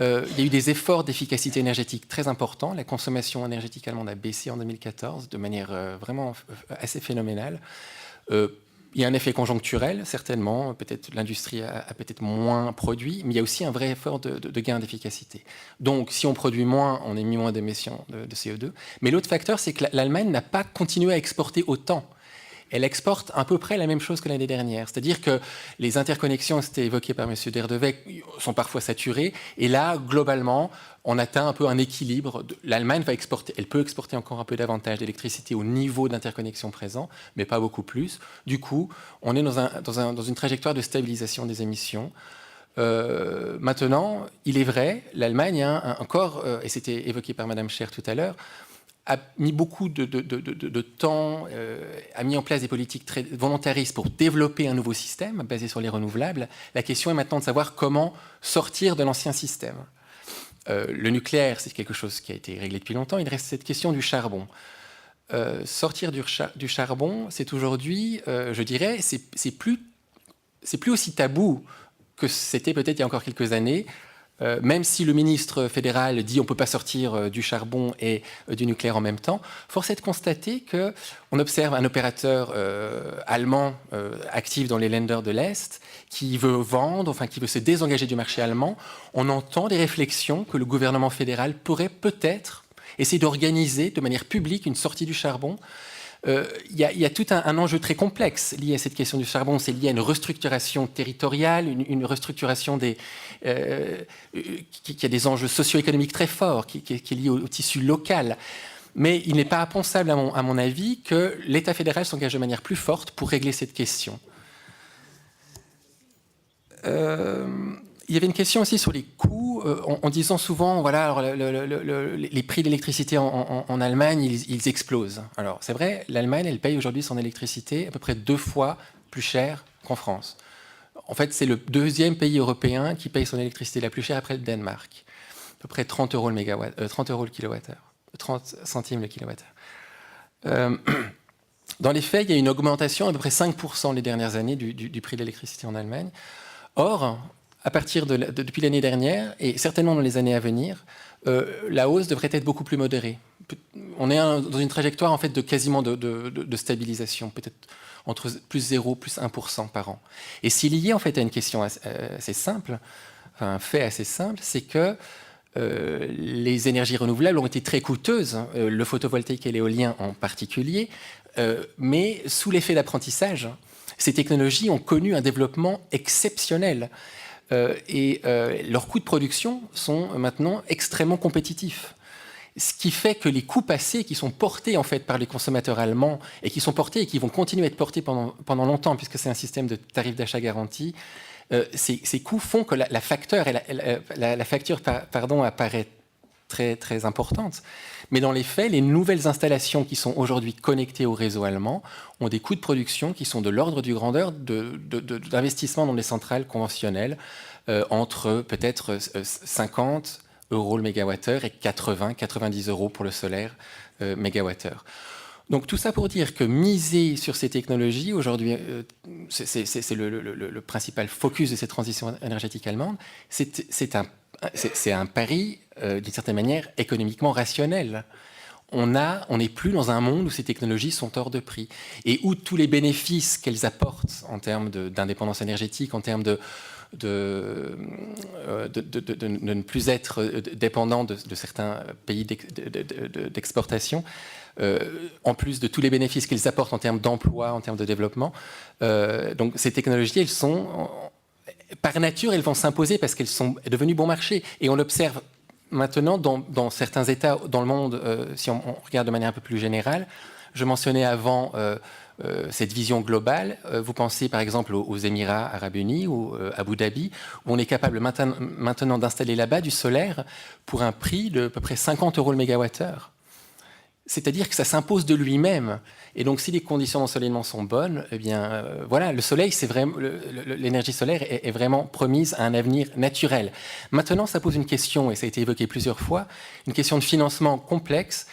Il y a eu des efforts d'efficacité énergétique très importants. La consommation énergétique allemande a baissé en 2014 de manière vraiment assez phénoménale. Il y a un effet conjoncturel, certainement. Peut-être l'industrie a peut-être moins produit, mais il y a aussi un vrai effort de gain d'efficacité. Donc, si on produit moins, on émet moins d'émissions de CO2. Mais l'autre facteur, c'est que l'Allemagne n'a pas continué à exporter autant. Elle exporte à peu près la même chose que l'année dernière. C'est-à-dire que les interconnexions, c'était évoqué par M. Derdevec, sont parfois saturées. Et là, globalement, on atteint un peu un équilibre. L'Allemagne va exporter, elle peut exporter encore un peu davantage d'électricité au niveau d'interconnexion présent, mais pas beaucoup plus. Du coup, on est dans une trajectoire de stabilisation des émissions. Maintenant, il est vrai, l'Allemagne a encore, et c'était évoqué par Mme Scher tout à l'heure, a mis beaucoup de temps, a mis en place des politiques très volontaristes pour développer un nouveau système basé sur les renouvelables. La question est maintenant de savoir comment sortir de l'ancien système. Le nucléaire, c'est quelque chose qui a été réglé depuis longtemps. Il reste cette question du charbon. Sortir du charbon, c'est aujourd'hui, je dirais, c'est plus aussi tabou que c'était peut-être il y a encore quelques années. Même si le ministre fédéral dit on ne peut pas sortir du charbon et du nucléaire en même temps, force est de constater qu'on observe un opérateur allemand actif dans les Länder de l'Est qui veut vendre, enfin qui veut se désengager du marché allemand. On entend des réflexions que le gouvernement fédéral pourrait peut-être essayer d'organiser de manière publique une sortie du charbon. Il y a tout un enjeu très complexe lié à cette question du charbon. C'est lié à une restructuration territoriale, une restructuration qui a des enjeux socio-économiques très forts, qui est lié au tissu local. Mais il n'est pas impensable, à mon avis, que l'État fédéral s'engage de manière plus forte pour régler cette question. Il y avait une question aussi sur les coûts, en disant souvent, voilà, alors les prix de l'électricité en Allemagne, ils explosent. Alors, c'est vrai, l'Allemagne, elle paye aujourd'hui son électricité à peu près 2 fois plus cher qu'en France. En fait, c'est le 2e pays européen qui paye son électricité la plus chère après le Danemark. À peu près 30 € le kilowattheure, 30 centimes le kilowattheure. Dans les faits, il y a une augmentation à peu près 5% les dernières années du prix de l'électricité en Allemagne. Or, à partir depuis l'année dernière, et certainement dans les années à venir, la hausse devrait être beaucoup plus modérée. On est dans une trajectoire en fait de quasiment de stabilisation, peut-être entre plus 0, plus 1% par an. Et c'est lié en fait à une question assez simple, un fait assez simple, c'est que les énergies renouvelables ont été très coûteuses, le photovoltaïque et l'éolien en particulier, mais sous l'effet d'apprentissage, ces technologies ont connu un développement exceptionnel. Et leurs coûts de production sont maintenant extrêmement compétitifs. Ce qui fait que les coûts passés qui sont portés en fait par les consommateurs allemands et qui sont portés et qui vont continuer à être portés pendant longtemps puisque c'est un système de tarif d'achat garanti, ces coûts font que la facture apparaît très, très importante. Mais dans les faits, les nouvelles installations qui sont aujourd'hui connectées au réseau allemand ont des coûts de production qui sont de l'ordre du grandeur d'investissement dans les centrales conventionnelles entre peut-être 50 € le mégawattheure et 90 € pour le solaire mégawattheure. Donc tout ça pour dire que miser sur ces technologies, aujourd'hui, c'est le principal focus de cette transition énergétique allemande, c'est un pari, d'une certaine manière, économiquement rationnel. On n'est plus dans un monde où ces technologies sont hors de prix et où tous les bénéfices qu'elles apportent en termes d'indépendance énergétique, en termes de ne plus être dépendant de certains pays d'exportation, en plus de tous les bénéfices qu'ils apportent en termes d'emploi, en termes de développement. Donc ces technologies, elles sont, par nature, elles vont s'imposer parce qu'elles sont devenues bon marché. Et on l'observe maintenant dans certains États dans le monde, si on regarde de manière un peu plus générale. Je mentionnais avant cette vision globale. Vous pensez par exemple aux Émirats arabes unis ou à Abu Dhabi, où on est capable maintenant d'installer là-bas du solaire pour un prix de à peu près 50 € le mégawattheure. C'est-à-dire que ça s'impose de lui-même. Et donc, si les conditions d'ensoleillement sont bonnes, eh bien, voilà, le soleil, c'est vraiment, l'énergie solaire est vraiment promise à un avenir naturel. Maintenant, ça pose une question, et ça a été évoqué plusieurs fois, une question de financement complexe,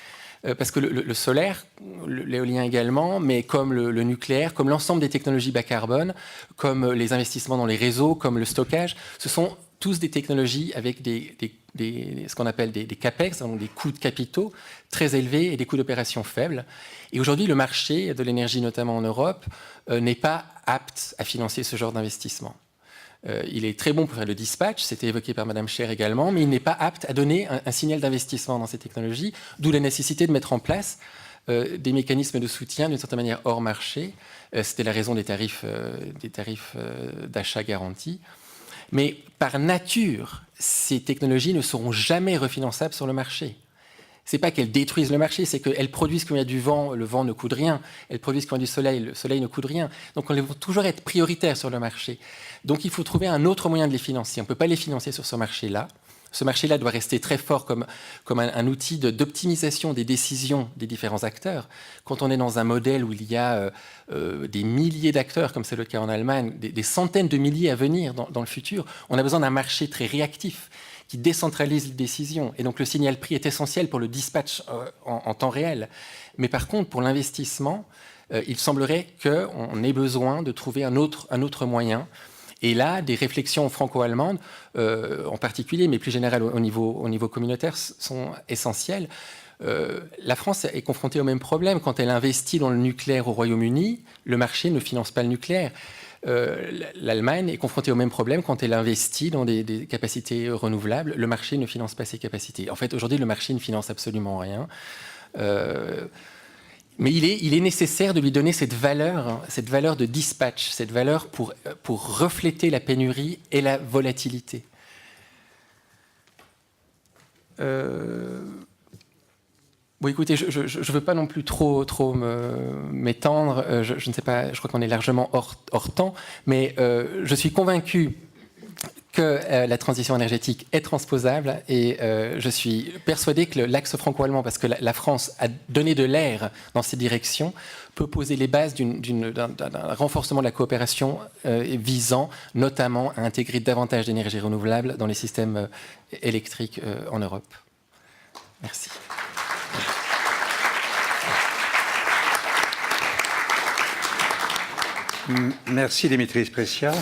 parce que le solaire, l'éolien également, mais comme le nucléaire, comme l'ensemble des technologies bas carbone, comme les investissements dans les réseaux, comme le stockage, ce sont tous des technologies avec ce qu'on appelle des capex, donc des coûts de capitaux très élevés et des coûts d'opération faibles. Et aujourd'hui, le marché de l'énergie, notamment en Europe, n'est pas apte à financer ce genre d'investissement. Il est très bon pour faire le dispatch, c'était évoqué par Madame Scher également, mais il n'est pas apte à donner un signal d'investissement dans ces technologies, d'où la nécessité de mettre en place des mécanismes de soutien d'une certaine manière hors marché. C'était la raison des tarifs d'achat garantis. Mais par nature, ces technologies ne seront jamais refinançables sur le marché. Ce n'est pas qu'elles détruisent le marché, c'est qu'elles produisent quand il y a du vent, le vent ne coûte rien. Elles produisent quand il y a du soleil, le soleil ne coûte rien. Donc elles vont toujours être prioritaires sur le marché. Donc il faut trouver un autre moyen de les financer. On ne peut pas les financer sur ce marché-là. Ce marché-là doit rester très fort comme un outil d'optimisation des décisions des différents acteurs. Quand on est dans un modèle où il y a des milliers d'acteurs, comme c'est le cas en Allemagne, des centaines de milliers à venir dans le futur, on a besoin d'un marché très réactif qui décentralise les décisions. Et donc le signal prix est essentiel pour le dispatch en temps réel. Mais par contre, pour l'investissement, il semblerait qu'on ait besoin de trouver un autre moyen. Et là, des réflexions franco-allemandes, en particulier, mais plus générales au niveau communautaire, sont essentielles. La France est confrontée au même problème. Quand elle investit dans le nucléaire au Royaume-Uni, le marché ne finance pas le nucléaire. L'Allemagne est confrontée au même problème quand elle investit dans des capacités renouvelables. Le marché ne finance pas ces capacités. En fait, aujourd'hui, le marché ne finance absolument rien. Mais il est nécessaire de lui donner cette valeur de dispatch, cette valeur pour refléter la pénurie et la volatilité. Bon, écoutez, je ne veux pas non plus trop m'étendre. Je ne sais pas, je crois qu'on est largement hors temps, mais je suis convaincu que la transition énergétique est transposable et je suis persuadé que l'axe franco-allemand, parce que la France a donné de l'air dans cette direction, peut poser les bases d'un renforcement de la coopération visant notamment à intégrer davantage d'énergie renouvelable dans les systèmes électriques en Europe. Merci. Merci Dimitris Pressia.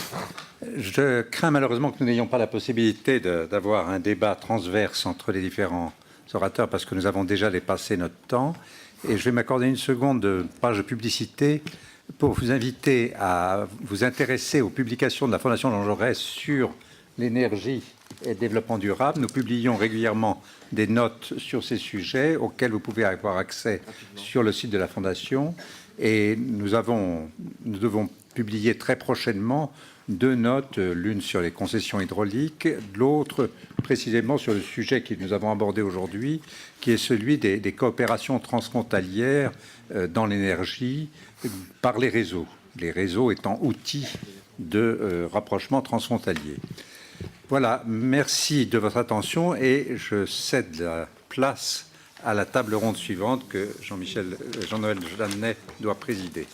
Je crains malheureusement que nous n'ayons pas la possibilité d'avoir un débat transverse entre les différents orateurs parce que nous avons déjà dépassé notre temps. Et je vais m'accorder une seconde de page de publicité pour vous inviter à vous intéresser aux publications de la Fondation Jean Jaurès sur l'énergie et le développement durable. Nous publions régulièrement des notes sur ces sujets auxquels vous pouvez avoir accès sur le site de la Fondation. Et nous devons publier très prochainement 2 notes, l'une sur les concessions hydrauliques, l'autre précisément sur le sujet que nous avons abordé aujourd'hui, qui est celui des coopérations transfrontalières dans l'énergie par les réseaux étant outils de rapprochement transfrontalier. Voilà, merci de votre attention et je cède la place à la table ronde suivante que Jean-Noël Jeannet doit présider.